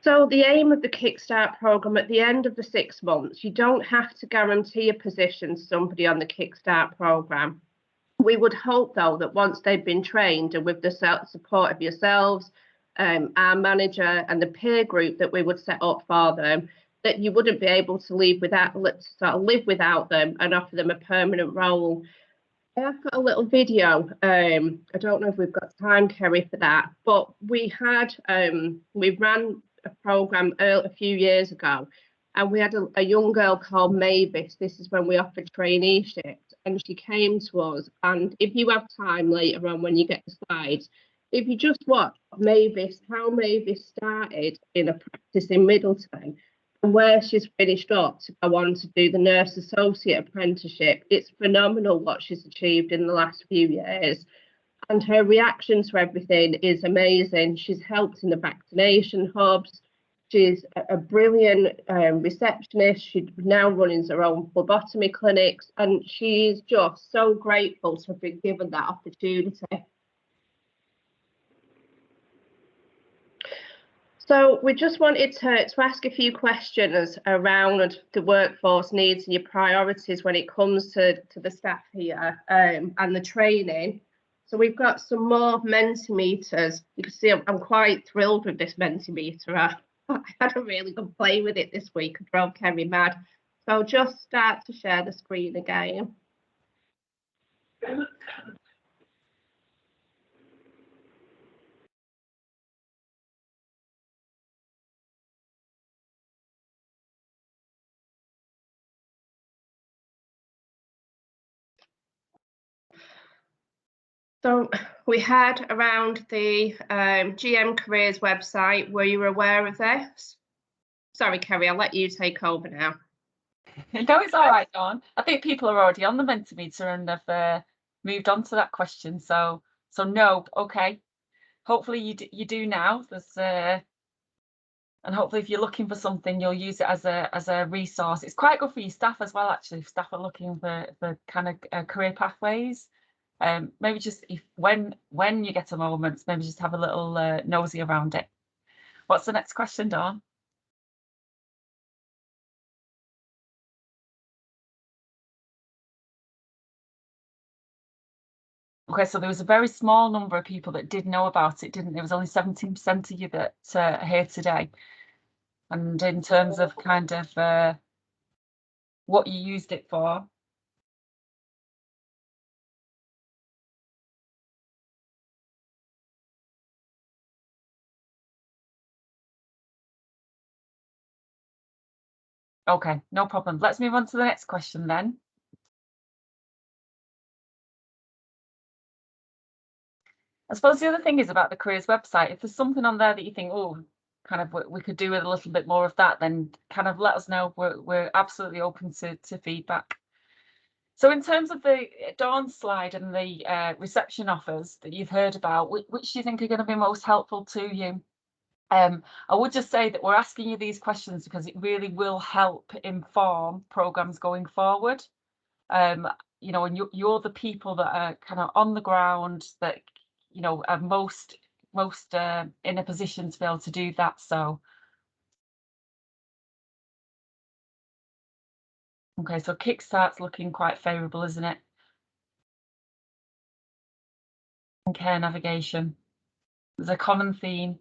So the aim of the Kickstart programme, at the end of the 6 months, you don't have to guarantee a position to somebody on the Kickstart programme. We would hope, though, that once they've been trained and with the support of yourselves, our manager and the peer group that we would set up for them, that you wouldn't be able to live without them and offer them a permanent role. I've got a little video. I don't know if we've got time, Kerry, for that, but we ran a programme a few years ago, and we had a young girl called Mavis. This is when we offered traineeships, and she came to us. And if you have time later on when you get the slides, if you just watch Mavis, how Mavis started in a practice in Middleton and where she's finished up to go on to do the nurse associate apprenticeship, it's phenomenal what she's achieved in the last few years. And her reaction to everything is amazing. She's helped in the vaccination hubs. She's a brilliant receptionist. She's now running her own phlebotomy clinics, and she's just so grateful to have been given that opportunity. So we just wanted to ask a few questions around the workforce needs and your priorities when it comes to the staff here and the training. So we've got some more Mentimeters. You can see I'm quite thrilled with this Mentimeter. I had a really good play with it this week. I drove Kerry mad. So I'll just start to share the screen again. So we had around the GM Careers website. Were you aware of this? Sorry, Kerry, I'll let you take over now. No, it's all right, Dawn. I think people are already on the Mentimeter and have moved on to that question. So no, okay. Hopefully you do now. There's and hopefully if you're looking for something, you'll use it as a resource. It's quite good for your staff as well, actually. If staff are looking for kind of career pathways. Maybe just when you get a moment, maybe just have a little nosy around it. What's the next question, Dawn? Okay, so there was a very small number of people that did know about it, didn't there? There was only 17% of you that are here today. And in terms of kind of what you used it for. Okay, no problem. Let's move on to the next question then. I suppose the other thing is about the careers website, if there's something on there that you think, oh, kind of we could do with a little bit more of that, then kind of let us know. We're absolutely open to feedback. So in terms of the Dawn slide and the reception offers that you've heard about, which do you think are going to be most helpful to you? I would just say that we're asking you these questions because it really will help inform programmes going forward. you know, and you're the people that are kind of on the ground, that, you know, are most in a position to be able to do that. So okay, so Kickstart's looking quite favourable, isn't it? And care navigation, there's a common theme.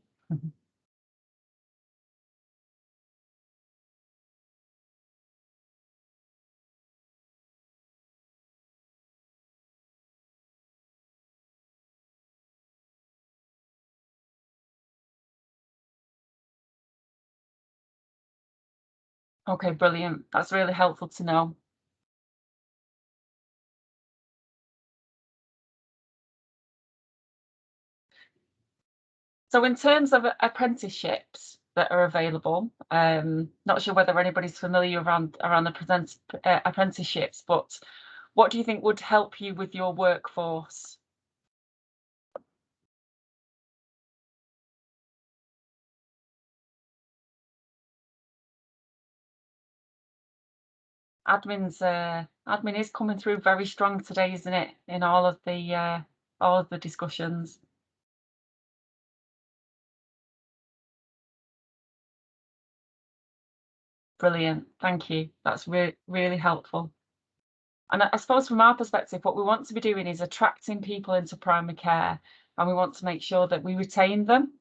Okay, brilliant. That's really helpful to know. So in terms of apprenticeships that are available, not sure whether anybody's familiar around the apprenticeships, but what do you think would help you with your workforce? Admin is coming through very strong today, isn't it? In all of the discussions. Brilliant, thank you. That's really helpful. And I suppose from our perspective, what we want to be doing is attracting people into primary care, and we want to make sure that we retain them,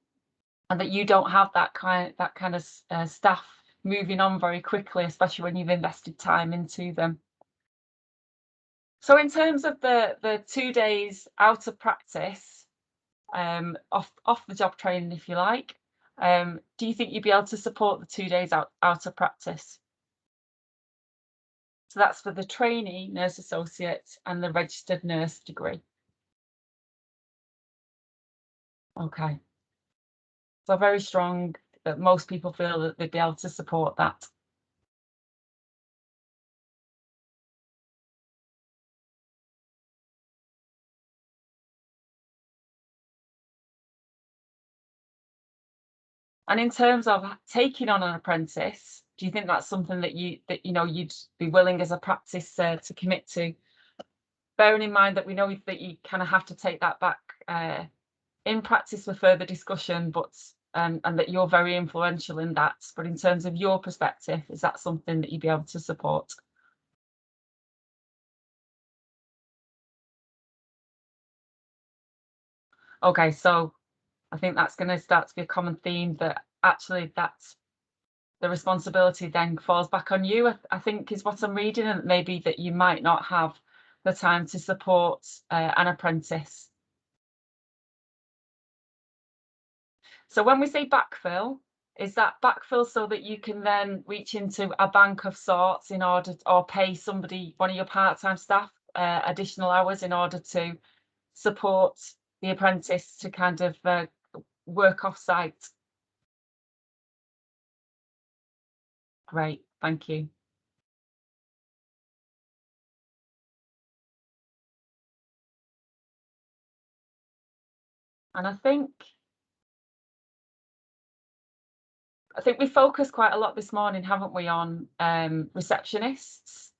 and that you don't have that kind of staff moving on very quickly, especially when you've invested time into them. So in terms of the 2 days out of practice, off the job training, if you like, do you think you'd be able to support the 2 days out of practice? So that's for the trainee nurse associate and the registered nurse degree. Okay. So very strong, that most people feel that they'd be able to support that. And in terms of taking on an apprentice, do you think that's something that you'd be willing as a practice to commit to? Bearing in mind that we know that you kind of have to take that back in practice for further discussion, but and that you're very influential in that. But in terms of your perspective, is that something that you'd be able to support? Okay, so I think that's going to start to be a common theme, that actually that's the responsibility then falls back on you, I think is what I'm reading, and maybe that you might not have the time to support an apprentice. So when we say backfill, is that backfill so that you can then reach into a bank of sorts in order or pay somebody, one of your part-time staff, additional hours in order to support the apprentice to kind of work off site? Great, thank you. And I think we focused quite a lot this morning, haven't we, on receptionists,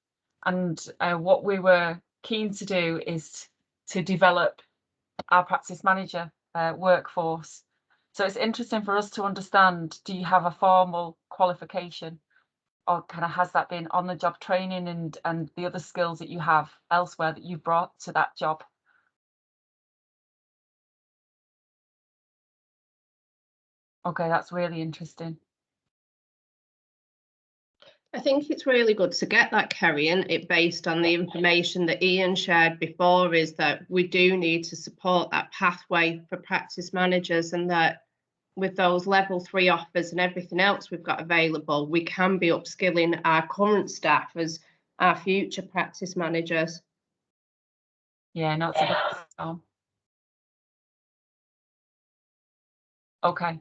and what we were keen to do is to develop our practice manager workforce. So it's interesting for us to understand, do you have a formal qualification, or kind of has that been on the job training and the other skills that you have elsewhere that you've brought to that job? Okay, that's really interesting. I think it's really good to get that, Kerry, and it based on the information that Ian shared before, is that we do need to support that pathway for practice managers, and that with those level 3 offers and everything else we've got available, we can be upskilling our current staff as our future practice managers. Yeah, no, it's a good start. Okay.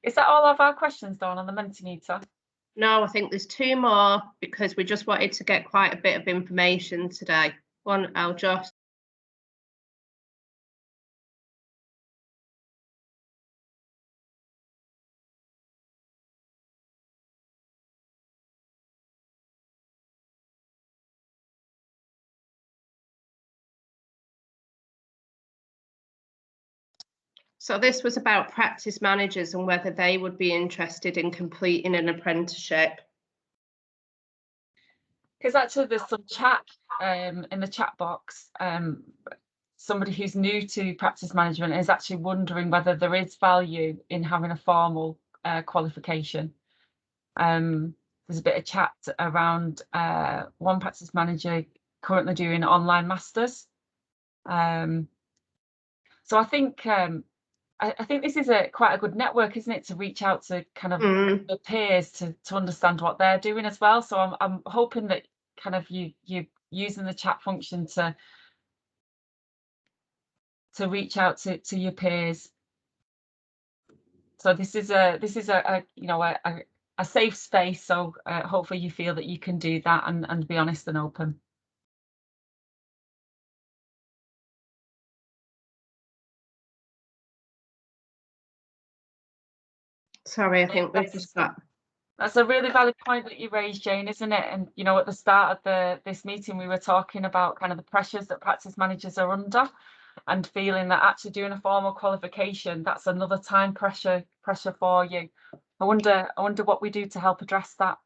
Is that all of our questions, Dawn, on the Mentimeter? No, I think there's 2 more, because we just wanted to get quite a bit of information today. One, I'll just So this was about practice managers and whether they would be interested in completing an apprenticeship. Because actually there's some chat in the chat box. Somebody who's new to practice management is actually wondering whether there is value in having a formal qualification. There's a bit of chat around one practice manager currently doing online masters. So I think this is quite a good network, isn't it, to reach out to kind of the peers to understand what they're doing as well. So I'm hoping that kind of you using the chat function to reach out to your peers. So this is a you know a safe space. So hopefully you feel that you can do that and be honest and open. Sorry, I think we've just got. That's a really valid point that you raised, Jane, isn't it? And you know, at the start of this meeting, we were talking about kind of the pressures that practice managers are under, and feeling that actually doing a formal qualification, that's another time pressure for you. I wonder what we do to help address that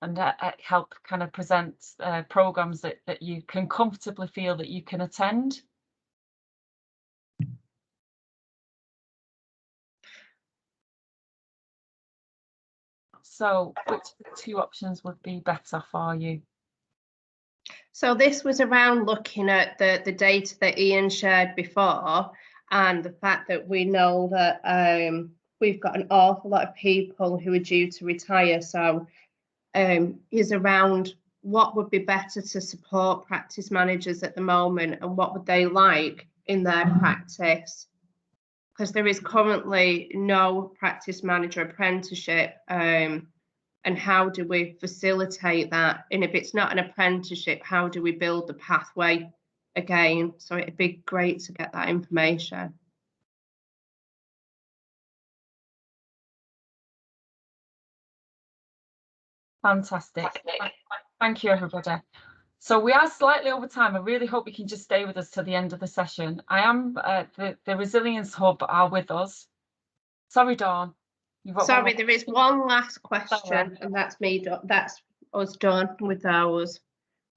and help kind of present programs that you can comfortably feel that you can attend. So which two options would be better for you? So this was around looking at the data that Ian shared before, and the fact that we know that we've got an awful lot of people who are due to retire. So is around what would be better to support practice managers at the moment, and what would they like in their practice? Because there is currently no practice manager apprenticeship. And how do we facilitate that? And if it's not an apprenticeship, how do we build the pathway again? So it'd be great to get that information. Fantastic. Thank you, everybody. So we are slightly over time. I really hope you can just stay with us to the end of the session. I am the Resilience Hub are with us. Sorry, Dawn. Sorry, there is one last question, and that's me. That's us done with ours.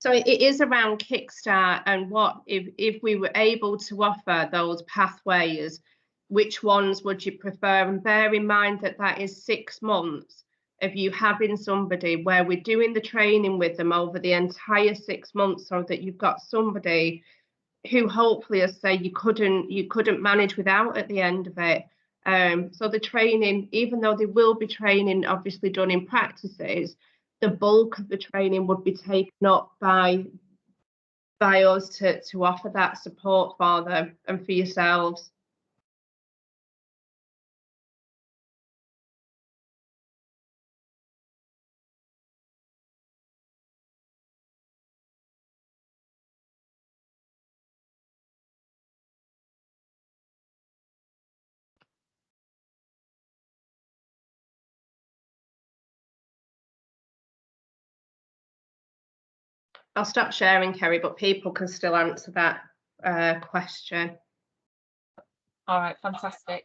So it is around Kickstart, and what if we were able to offer those pathways, which ones would you prefer? And bear in mind that that is 6 months of you having somebody where we're doing the training with them over the entire 6 months, so that you've got somebody who hopefully, as I say, you couldn't manage without at the end of it. So the training, even though there will be training obviously done in practices, the bulk of the training would be taken up by us to offer that support for them and for yourselves. I'll stop sharing, Kerry, but people can still answer that question. All right, fantastic.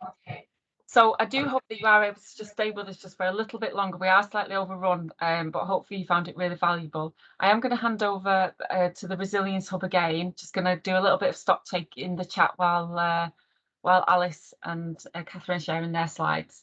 So I do hope that you are able to just stay with us just for a little bit longer. We are slightly overrun, but hopefully you found it really valuable. I am going to hand over to the Resilience Hub again. Just going to do a little bit of stock take in the chat while Alice and Catherine are sharing their slides.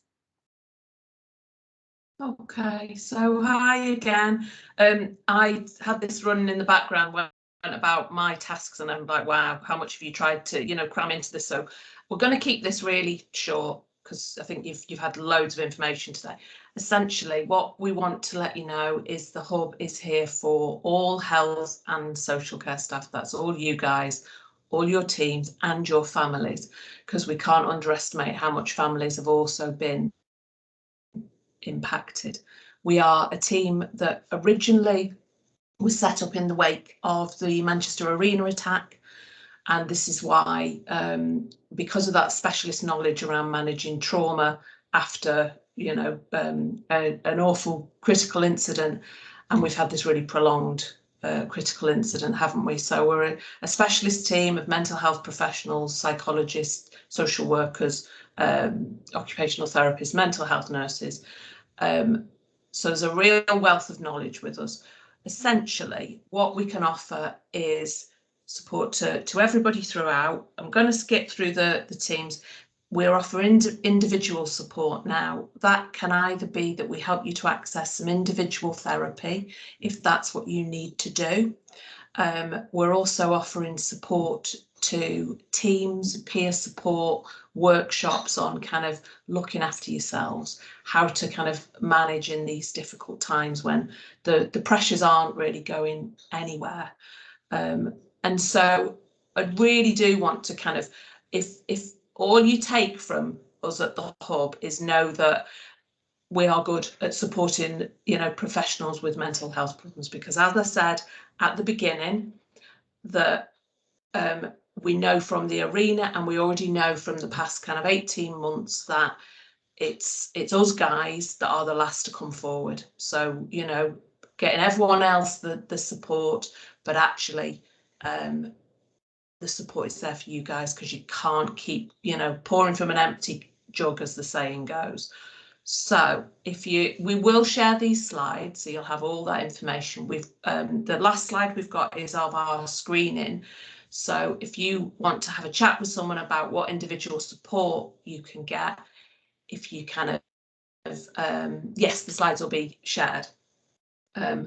Okay, so hi again. I had this running in the background when about my tasks, and I'm like, wow, how much have you tried to, you know, cram into this? So we're going to keep this really short, because I think you've had loads of information today. Essentially, what we want to let you know is the hub is here for all health and social care staff. That's all you guys, all your teams and your families, because we can't underestimate how much families have also been impacted. We are a team that originally was set up in the wake of the Manchester Arena attack, and this is why, because of that specialist knowledge around managing trauma after, you know, an awful critical incident, and we've had this really prolonged critical incident, haven't we? So we're a specialist team of mental health professionals, psychologists, social workers, occupational therapists, mental health nurses. So there's a real wealth of knowledge with us. Essentially, what we can offer is support to everybody throughout. I'm going to skip through the teams. We're offering individual support now. That can either be that we help you to access some individual therapy, if that's what you need to do. We're also offering support to teams, peer support, workshops on kind of looking after yourselves, how to kind of manage in these difficult times when the pressures aren't really going anywhere. And so I really do want to kind of, if all you take from us at the hub is know that we are good at supporting, you know, professionals with mental health problems, because as I said at the beginning, that we know from the arena, and we already know from the past kind of 18 months that it's us guys that are the last to come forward. So, you know, getting everyone else the support, but actually the support is there for you guys, because you can't keep, you know, pouring from an empty jug, as the saying goes. So we will share these slides, so you'll have all that information. The last slide we've got is of our screening. So if you want to have a chat with someone about what individual support you can get, if you kind of, yes, the slides will be shared. I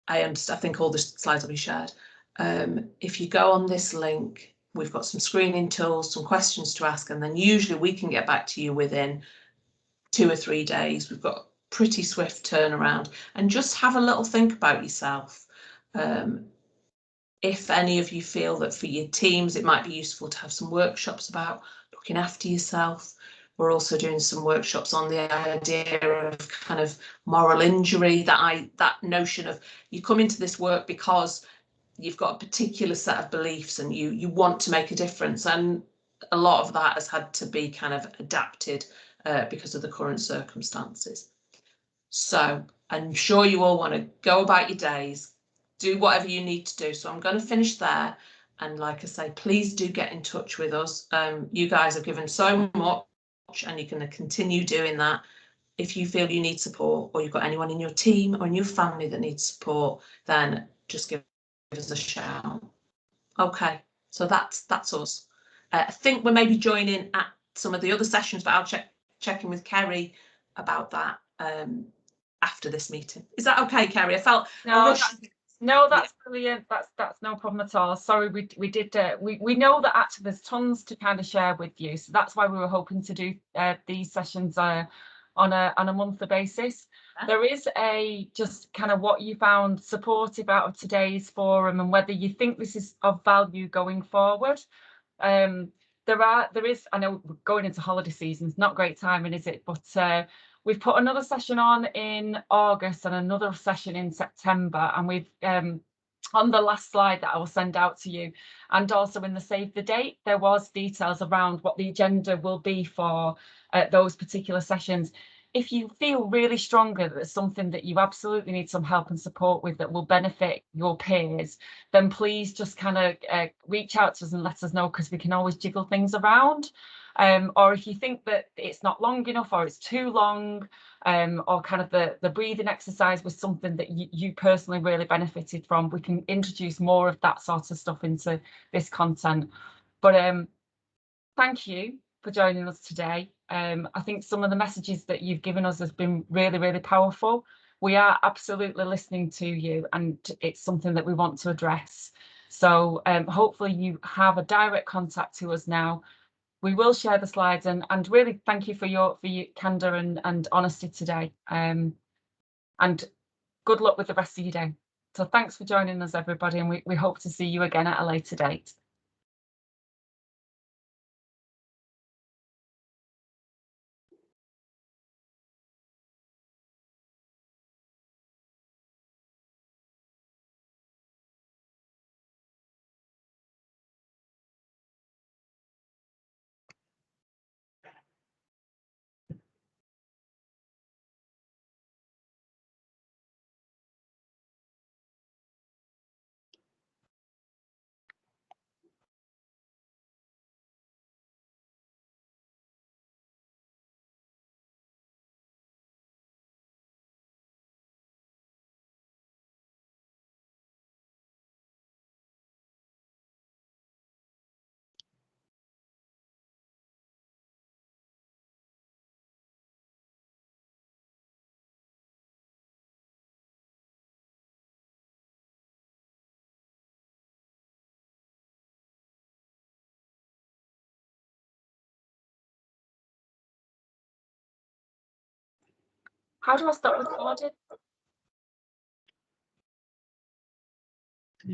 think all the slides will be shared. If you go on this link, we've got some screening tools, some questions to ask, and then usually we can get back to you within 2 or 3 days. We've got pretty swift turnaround, and just have a little think about yourself. If any of you feel that for your teams it might be useful to have some workshops about looking after yourself. We're also doing some workshops on the idea of kind of moral injury, that notion of you come into this work because you've got a particular set of beliefs and you want to make a difference, and a lot of that has had to be kind of adapted because of the current circumstances. So I'm sure you all want to go about your days, do whatever you need to do. So I'm going to finish there, and like I say, please do get in touch with us. You guys have given so much, and you're going to continue doing that. If you feel you need support, or you've got anyone in your team or in your family that needs support, then just give us a shout. Okay, so that's us. I think we're maybe joining at some of the other sessions, but I'll check in with Kerry about that after this meeting. Is that okay, Kerry? I felt no, that's brilliant. That's no problem at all. Sorry, we did. We know that actually there's tons to kind of share with you, so that's why we were hoping to do these sessions on a monthly basis. There is just kind of what you found supportive out of today's forum, and whether you think this is of value going forward. There is, I know we're going into holiday season, it's not great timing, is it? But we've put another session on in August and another session in September, and we've on the last slide that I will send out to you, and also in the save the date, there was details around what the agenda will be for those particular sessions. If you feel really strongly that there's something that you absolutely need some help and support with that will benefit your peers, then please just kind of reach out to us and let us know, because we can always jiggle things around. Or if you think that it's not long enough, or it's too long, or kind of the breathing exercise was something that you personally really benefited from, we can introduce more of that sort of stuff into this content. But thank you for joining us today. I think some of the messages that you've given us has been really, really powerful. We are absolutely listening to you, and it's something that we want to address. So hopefully you have a direct contact to us now. We will share the slides, and really thank you for your candour and honesty today. And good luck with the rest of your day. So thanks for joining us, everybody, and we hope to see you again at a later date. How do I stop recording?